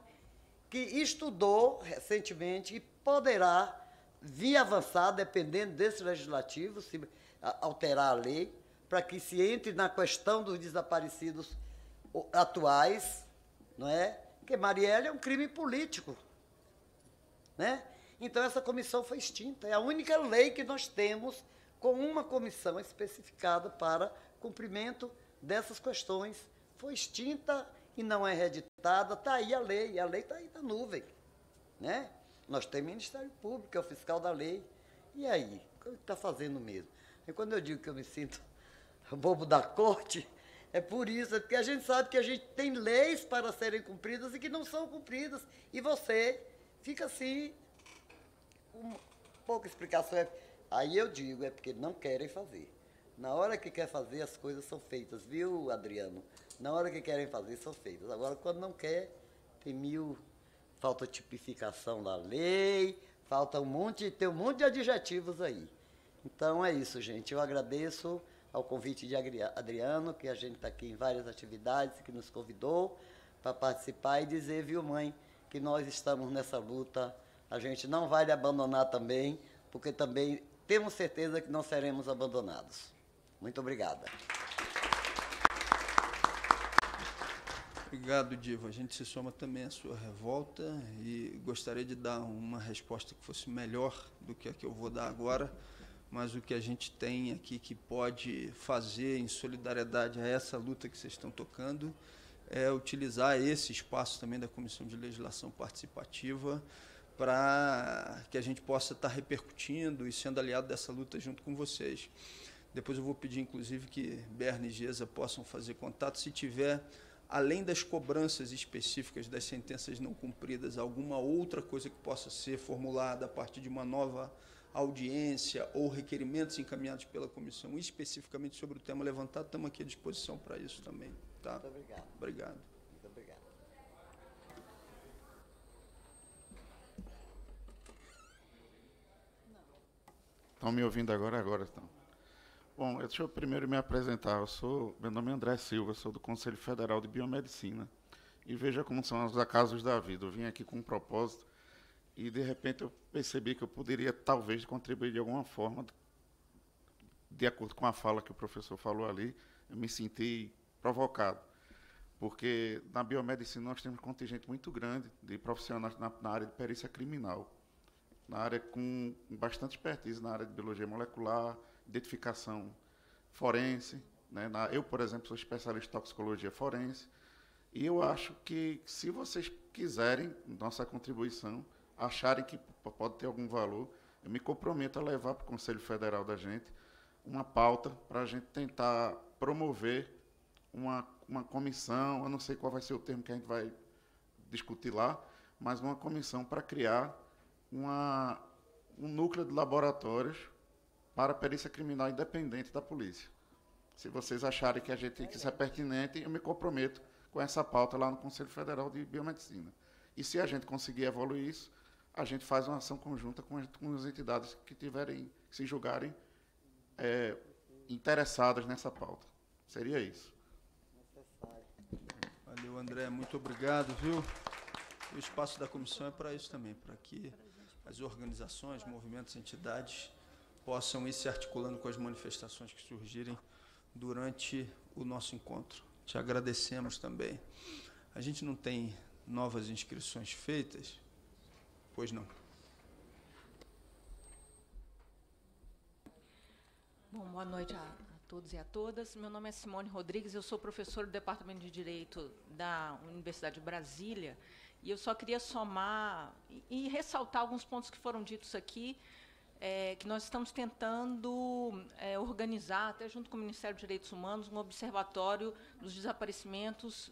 que estudou recentemente e poderá vir avançar, dependendo desse legislativo, se alterar a lei, para que se entre na questão dos desaparecidos atuais, não é? Porque Marielle é um crime político, né? Então, essa comissão foi extinta. É a única lei que nós temos com uma comissão especificada para cumprimento dessas questões. Foi extinta e não é reeditada. Está aí a lei está aí na nuvem, né? Nós temos Ministério Público, que é o fiscal da lei. E aí? O que está fazendo mesmo? E quando eu digo que eu me sinto bobo da corte, é por isso, é porque a gente sabe que a gente tem leis para serem cumpridas e que não são cumpridas. E você fica assim, pouca explicação. Aí eu digo, é porque não querem fazer. Na hora que quer fazer, as coisas são feitas, viu, Adriano? Na hora que querem fazer, são feitas. Agora, quando não quer, falta tipificação da lei, tem um monte de adjetivos aí. Então, é isso, gente. Eu agradeço ao convite de Adriano, que a gente está aqui em várias atividades, que nos convidou para participar e dizer, viu, mãe, que nós estamos nessa luta. A gente não vai lhe abandonar também, porque também temos certeza que não seremos abandonados. Muito obrigada. Obrigado, Diva. A gente se soma também à sua revolta e gostaria de dar uma resposta que fosse melhor do que a que eu vou dar agora, mas o que a gente tem aqui que pode fazer em solidariedade a essa luta que vocês estão tocando é utilizar esse espaço também da Comissão de Legislação Participativa para que a gente possa estar repercutindo e sendo aliado dessa luta junto com vocês. Depois eu vou pedir, inclusive, que Berna e Gesa possam fazer contato, se tiver, além das cobranças específicas das sentenças não cumpridas, alguma outra coisa que possa ser formulada a partir de uma nova audiência ou requerimentos encaminhados pela comissão, especificamente sobre o tema levantado, estamos aqui à disposição para isso também. Tá? Muito obrigado. Obrigado. Muito obrigado. Estão me ouvindo agora? Agora estão. Bom, deixa eu primeiro me apresentar. Meu nome é André Silva, sou do Conselho Federal de Biomedicina. E veja como são os acasos da vida. Eu vim aqui com um propósito e, de repente, eu percebi que eu poderia, talvez, contribuir de alguma forma, de acordo com a fala que o professor falou ali. Eu me senti provocado, porque na biomedicina nós temos um contingente muito grande de profissionais na área de perícia criminal, na área com bastante expertise, na área de biologia molecular, identificação forense, né? Eu, por exemplo, sou especialista em toxicologia forense, e eu acho que, se vocês quiserem nossa contribuição, acharem que pode ter algum valor, eu me comprometo a levar para o Conselho Federal da gente uma pauta para a gente tentar promover uma comissão, eu não sei qual vai ser o termo que a gente vai discutir lá, mas uma comissão para criar um núcleo de laboratórios para perícia criminal independente da polícia, Se vocês acharem que isso é pertinente, eu me comprometo com essa pauta lá no Conselho Federal de Biomedicina. E se a gente conseguir evoluir isso, a gente faz uma ação conjunta com as entidades que se julgarem interessadas nessa pauta. Seria isso. Valeu, André. Muito obrigado, viu? O espaço da comissão é para isso também, para que as organizações, movimentos, entidades possam ir se articulando com as manifestações que surgirem durante o nosso encontro. Te agradecemos também. A gente não tem novas inscrições feitas? Pois não. Bom, boa noite a todos e a todas. Meu nome é Simone Rodrigues, eu sou professora do Departamento de Direito da Universidade de Brasília, e eu só queria somar e ressaltar alguns pontos que foram ditos aqui, que nós estamos tentando organizar, até junto com o Ministério dos Direitos Humanos, um observatório dos desaparecimentos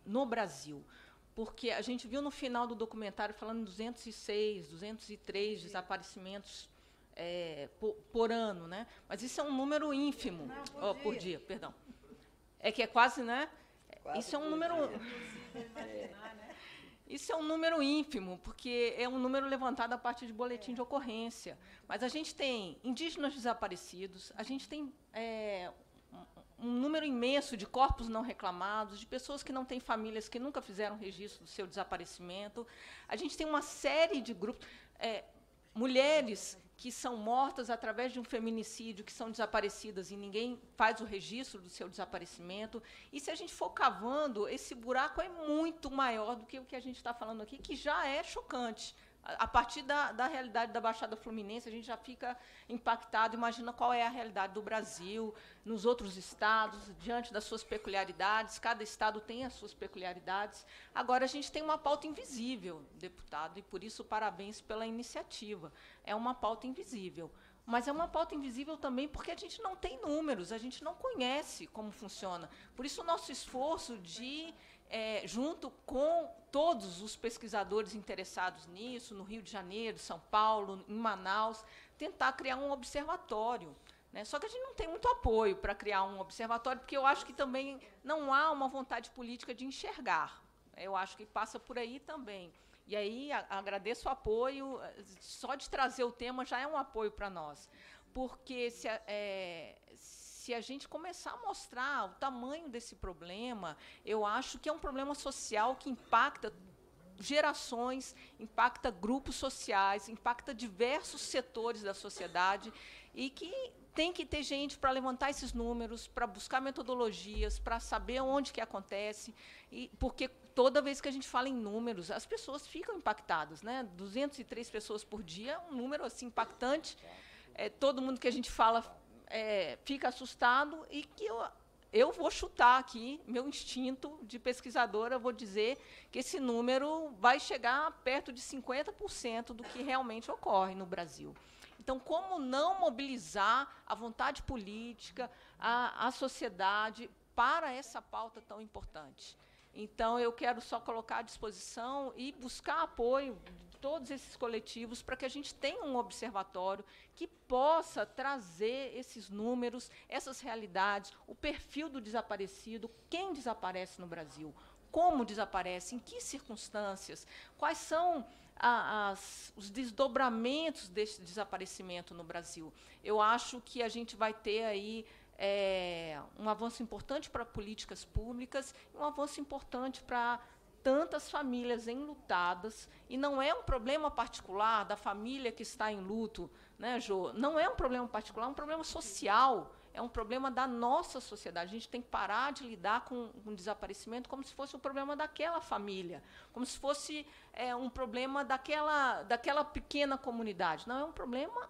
no Brasil. Porque a gente viu no final do documentário falando em 206, 203 desaparecimentos por ano, né? Mas isso é um número ínfimo. Não, por dia, perdão. É que é quase, né? Quase isso é um número... Isso é um número ínfimo, porque é um número levantado a partir de boletim de ocorrência. Mas a gente tem indígenas desaparecidos, a gente tem um número imenso de corpos não reclamados, de pessoas que não têm famílias, que nunca fizeram registro do seu desaparecimento. A gente tem uma série de grupos... mulheres que são mortas através de um feminicídio, que são desaparecidas e ninguém faz o registro do seu desaparecimento. E se a gente for cavando, esse buraco é muito maior do que o que a gente está falando aqui, que já é chocante. A partir da realidade da Baixada Fluminense, a gente já fica impactado. Imagina qual é a realidade do Brasil, nos outros estados, diante das suas peculiaridades. Cada estado tem as suas peculiaridades. Agora, a gente tem uma pauta invisível, deputado, e, por isso, parabéns pela iniciativa. É uma pauta invisível. Mas é uma pauta invisível também porque a gente não tem números, a gente não conhece como funciona. Por isso, o nosso esforço de... junto com todos os pesquisadores interessados nisso, no Rio de Janeiro, São Paulo, em Manaus, tentar criar um observatório. Né? Só que a gente não tem muito apoio para criar um observatório, porque eu acho que também não há uma vontade política de enxergar. Eu acho que passa por aí também. E aí agradeço o apoio, só de trazer o tema já é um apoio para nós. Porque se a gente começar a mostrar o tamanho desse problema, eu acho que é um problema social que impacta gerações, impacta grupos sociais, impacta diversos setores da sociedade e que tem que ter gente para levantar esses números, para buscar metodologias, para saber onde que acontece, porque toda vez que a gente fala em números, as pessoas ficam impactadas, né? 203 pessoas por dia é um número assim, impactante. Todo mundo que a gente fala fica assustado e que eu vou chutar aqui, meu instinto de pesquisadora, vou dizer que esse número vai chegar perto de 50% do que realmente ocorre no Brasil. Então, como não mobilizar a vontade política, a sociedade para essa pauta tão importante? Então, eu quero só colocar à disposição e buscar apoio de todos esses coletivos para que a gente tenha um observatório que possa trazer esses números, essas realidades, o perfil do desaparecido, quem desaparece no Brasil, como desaparece, em que circunstâncias, quais são os desdobramentos desse desaparecimento no Brasil. Eu acho que a gente vai ter aí um avanço importante para políticas públicas, um avanço importante para tantas famílias enlutadas, e não é um problema particular da família que está em luto, né, Jô? Não é um problema particular, é um problema social, é um problema da nossa sociedade. A gente tem que parar de lidar com o desaparecimento como se fosse um problema daquela família, como se fosse um problema daquela pequena comunidade. Não, é um problema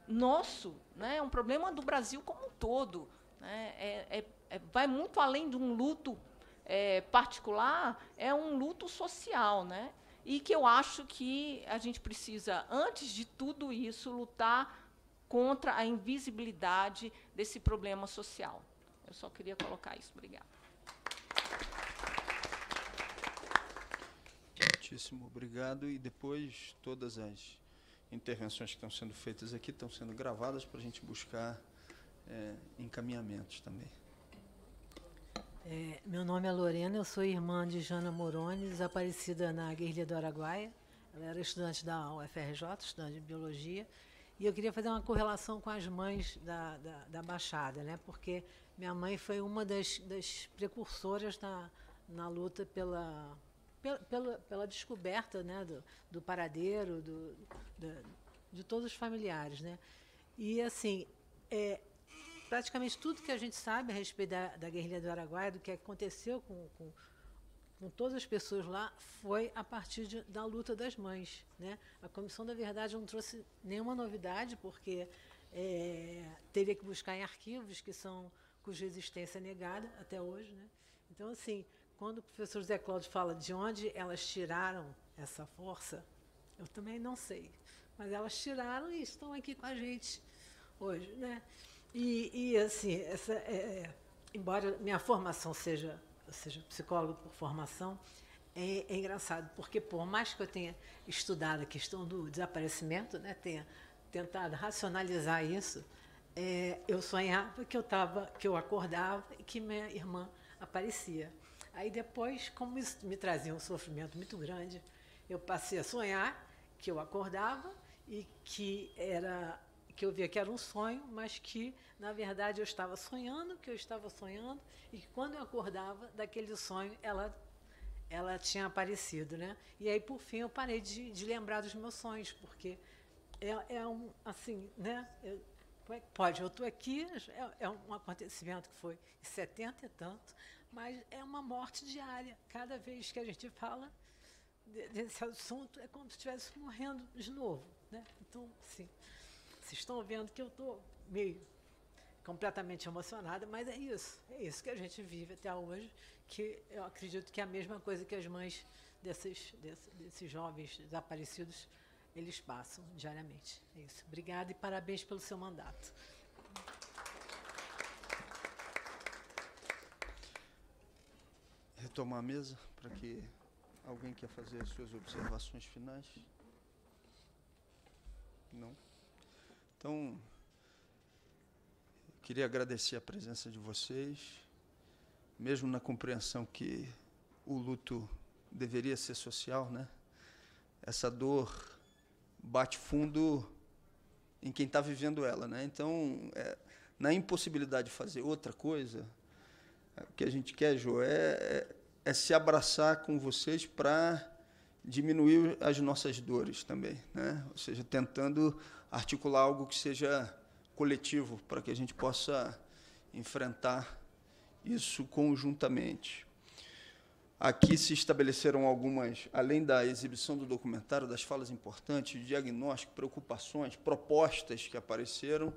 nosso, né? É um problema do Brasil como um todo. Né? Vai muito além de um luto particular, é um luto social, né? E que eu acho que a gente precisa, antes de tudo isso, lutar contra a invisibilidade desse problema social. Eu só queria colocar isso. Obrigada. Muitíssimo obrigado. E depois, todas as intervenções que estão sendo feitas aqui estão sendo gravadas para a gente buscar encaminhamentos também. Meu nome é Lorena, eu sou irmã de Jana Moroni, desaparecida na guerrilha do Araguaia. Ela era estudante da UFRJ, estudante de biologia. E eu queria fazer uma correlação com as mães da Baixada, né? Porque minha mãe foi uma das precursoras na luta pela descoberta, né? do paradeiro, de todos os familiares, né? E, assim, praticamente tudo que a gente sabe a respeito da guerrilha do Araguaia, do que aconteceu com todas as pessoas lá, foi a partir da luta das mães, né? A Comissão da Verdade não trouxe nenhuma novidade, porque teria que buscar em arquivos cuja existência é negada até hoje, né? Então, assim, quando o professor José Cláudio fala de onde elas tiraram essa força, eu também não sei, mas elas tiraram e estão aqui com a gente hoje, né? E assim, embora minha formação seja psicólogo por formação, é engraçado, porque por mais que eu tenha estudado a questão do desaparecimento, né, tenha tentado racionalizar isso, eu sonhava que eu acordava e que minha irmã aparecia. Aí depois, como isso me trazia um sofrimento muito grande, eu passei a sonhar que eu acordava e que eu via que era um sonho, mas que, na verdade, eu estava sonhando, e que quando eu acordava daquele sonho, ela tinha aparecido, né? E aí, por fim, eu parei de lembrar dos meus sonhos, porque assim, né? Eu estou aqui, é um acontecimento que foi em 70 e tanto, mas é uma morte diária. Cada vez que a gente fala desse assunto, é como se estivesse morrendo de novo, né? Então, assim, vocês estão vendo que eu estou meio completamente emocionada, mas é isso que a gente vive até hoje, que eu acredito que é a mesma coisa que as mães desses jovens desaparecidos, eles passam diariamente. É isso. Obrigada e parabéns pelo seu mandato. Retomar a mesa para que alguém quer fazer as suas observações finais? Não? Então, queria agradecer a presença de vocês, mesmo na compreensão que o luto deveria ser social, né? Essa dor bate fundo em quem está vivendo ela, né? Então, na impossibilidade de fazer outra coisa, o que a gente quer, Jô, é se abraçar com vocês para diminuir as nossas dores também, né? Ou seja, tentando articular algo que seja coletivo para que a gente possa enfrentar isso conjuntamente. Aqui se estabeleceram algumas, além da exibição do documentário, das falas importantes, diagnóstico, preocupações, propostas que apareceram,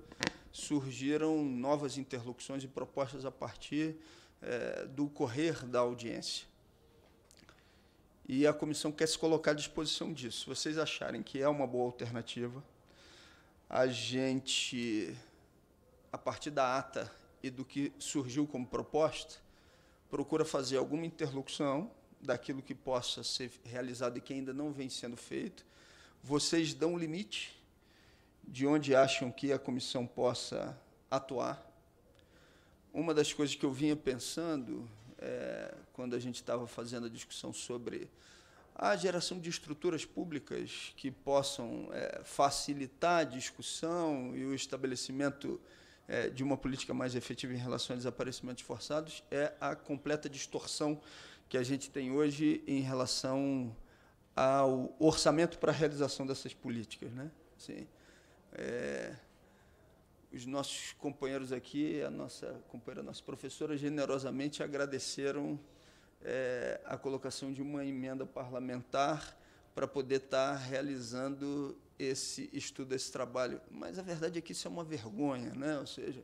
surgiram novas interlocuções e propostas a partir do correr da audiência. E a comissão quer se colocar à disposição disso. Se vocês acharem que é uma boa alternativa, a gente, a partir da ata e do que surgiu como proposta, procura fazer alguma interlocução daquilo que possa ser realizado e que ainda não vem sendo feito. Vocês dão um limite de onde acham que a comissão possa atuar. Uma das coisas que eu vinha pensando, quando a gente estava fazendo a discussão sobre a geração de estruturas públicas que possam facilitar a discussão e o estabelecimento de uma política mais efetiva em relação a desaparecimentos forçados, é a completa distorção que a gente tem hoje em relação ao orçamento para a realização dessas políticas, né? Assim, os nossos companheiros aqui, a nossa companheira, a nossa professora, generosamente agradeceram a colocação de uma emenda parlamentar para poder estar realizando esse estudo, esse trabalho. Mas a verdade é que isso é uma vergonha, né? Ou seja,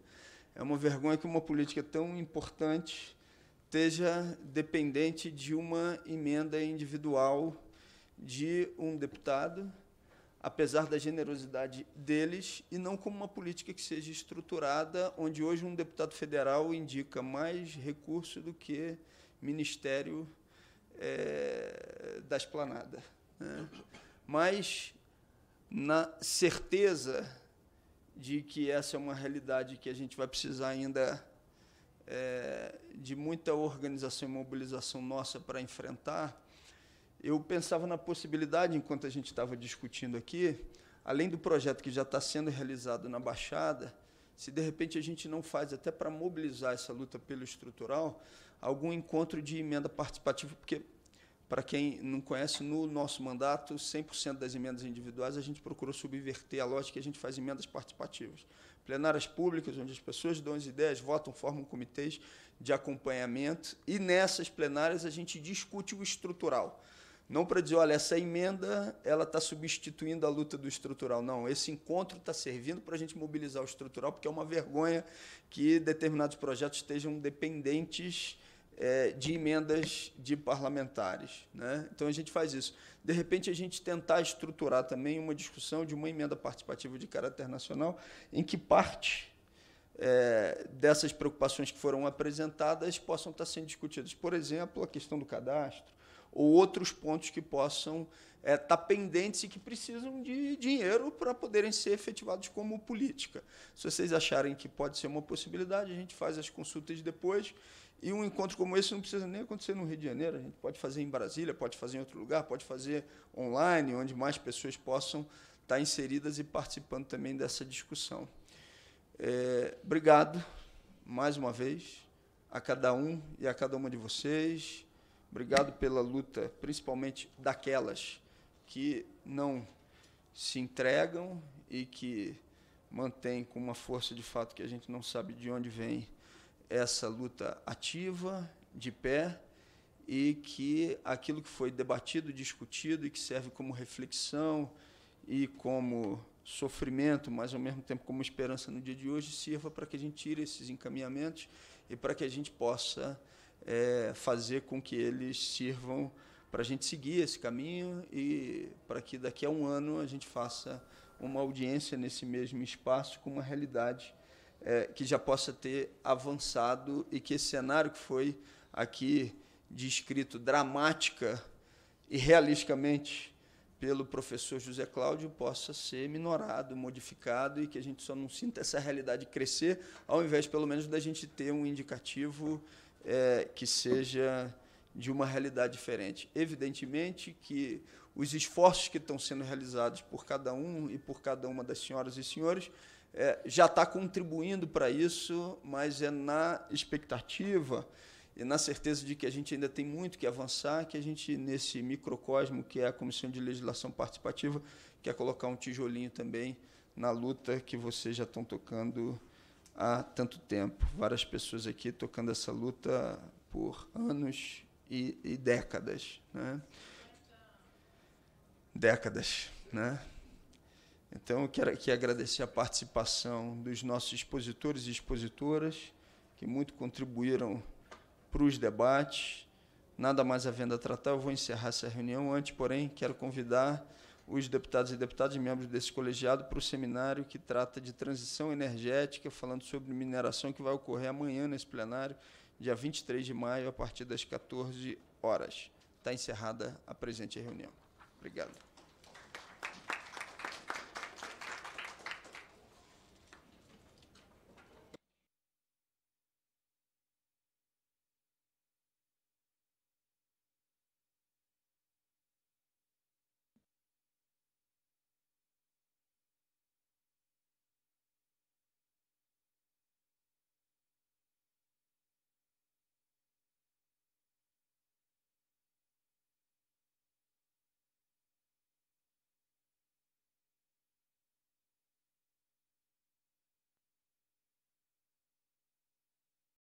é uma vergonha que uma política tão importante esteja dependente de uma emenda individual de um deputado, apesar da generosidade deles, e não como uma política que seja estruturada, onde hoje um deputado federal indica mais recurso do que Ministério da Esplanada, né? Mas na certeza de que essa é uma realidade que a gente vai precisar ainda de muita organização e mobilização nossa para enfrentar, eu pensava na possibilidade, enquanto a gente estava discutindo aqui, além do projeto que já está sendo realizado na Baixada, se de repente a gente não faz, até para mobilizar essa luta pelo estrutural, algum encontro de emenda participativa, porque, para quem não conhece, no nosso mandato, 100% das emendas individuais a gente procurou subverter a lógica e a gente faz emendas participativas. Plenárias públicas, onde as pessoas dão as ideias, votam, formam comitês de acompanhamento, e nessas plenárias a gente discute o estrutural. Não para dizer, olha, essa emenda ela está substituindo a luta do estrutural. Não, esse encontro está servindo para a gente mobilizar o estrutural, porque é uma vergonha que determinados projetos estejam dependentes de emendas de parlamentares, né? Então, a gente faz isso. De repente, a gente tentar estruturar também uma discussão de uma emenda participativa de caráter nacional, em que parte dessas preocupações que foram apresentadas possam estar sendo discutidas. Por exemplo, a questão do cadastro, ou outros pontos que possam estar pendentes e que precisam de dinheiro para poderem ser efetivados como política. Se vocês acharem que pode ser uma possibilidade, a gente faz as consultas depois, e um encontro como esse não precisa nem acontecer no Rio de Janeiro, a gente pode fazer em Brasília, pode fazer em outro lugar, pode fazer online, onde mais pessoas possam estar inseridas e participando também dessa discussão. Obrigado, mais uma vez, a cada um e a cada uma de vocês. Obrigado pela luta, principalmente daquelas que não se entregam e que mantêm com uma força de fato que a gente não sabe de onde vem essa luta ativa, de pé, e que aquilo que foi debatido, discutido e que serve como reflexão e como sofrimento, mas ao mesmo tempo como esperança no dia de hoje, sirva para que a gente tire esses encaminhamentos e para que a gente possa fazer com que eles sirvam para a gente seguir esse caminho e para que daqui a um ano a gente faça uma audiência nesse mesmo espaço com uma realidade que já possa ter avançado e que esse cenário que foi aqui descrito dramática e realisticamente pelo professor José Cláudio possa ser minorado, modificado e que a gente só não sinta essa realidade crescer, ao invés, pelo menos, da gente ter um indicativo que seja de uma realidade diferente. Evidentemente que os esforços que estão sendo realizados por cada um e por cada uma das senhoras e senhores já está contribuindo para isso, mas é na expectativa e na certeza de que a gente ainda tem muito que avançar, que a gente, nesse microcosmo que é a Comissão de Legislação Participativa, quer colocar um tijolinho também na luta que vocês já estão tocando há tanto tempo. Várias pessoas aqui tocando essa luta por anos e décadas, né? Décadas, né? Então, eu quero aqui agradecer a participação dos nossos expositores e expositoras, que muito contribuíram para os debates. Nada mais havendo a tratar, eu vou encerrar essa reunião. Antes, porém, quero convidar os deputados e deputadas, membros desse colegiado, para o seminário que trata de transição energética, falando sobre mineração, que vai ocorrer amanhã nesse plenário, dia 23 de maio, a partir das 14 horas. Está encerrada a presente reunião. Obrigado.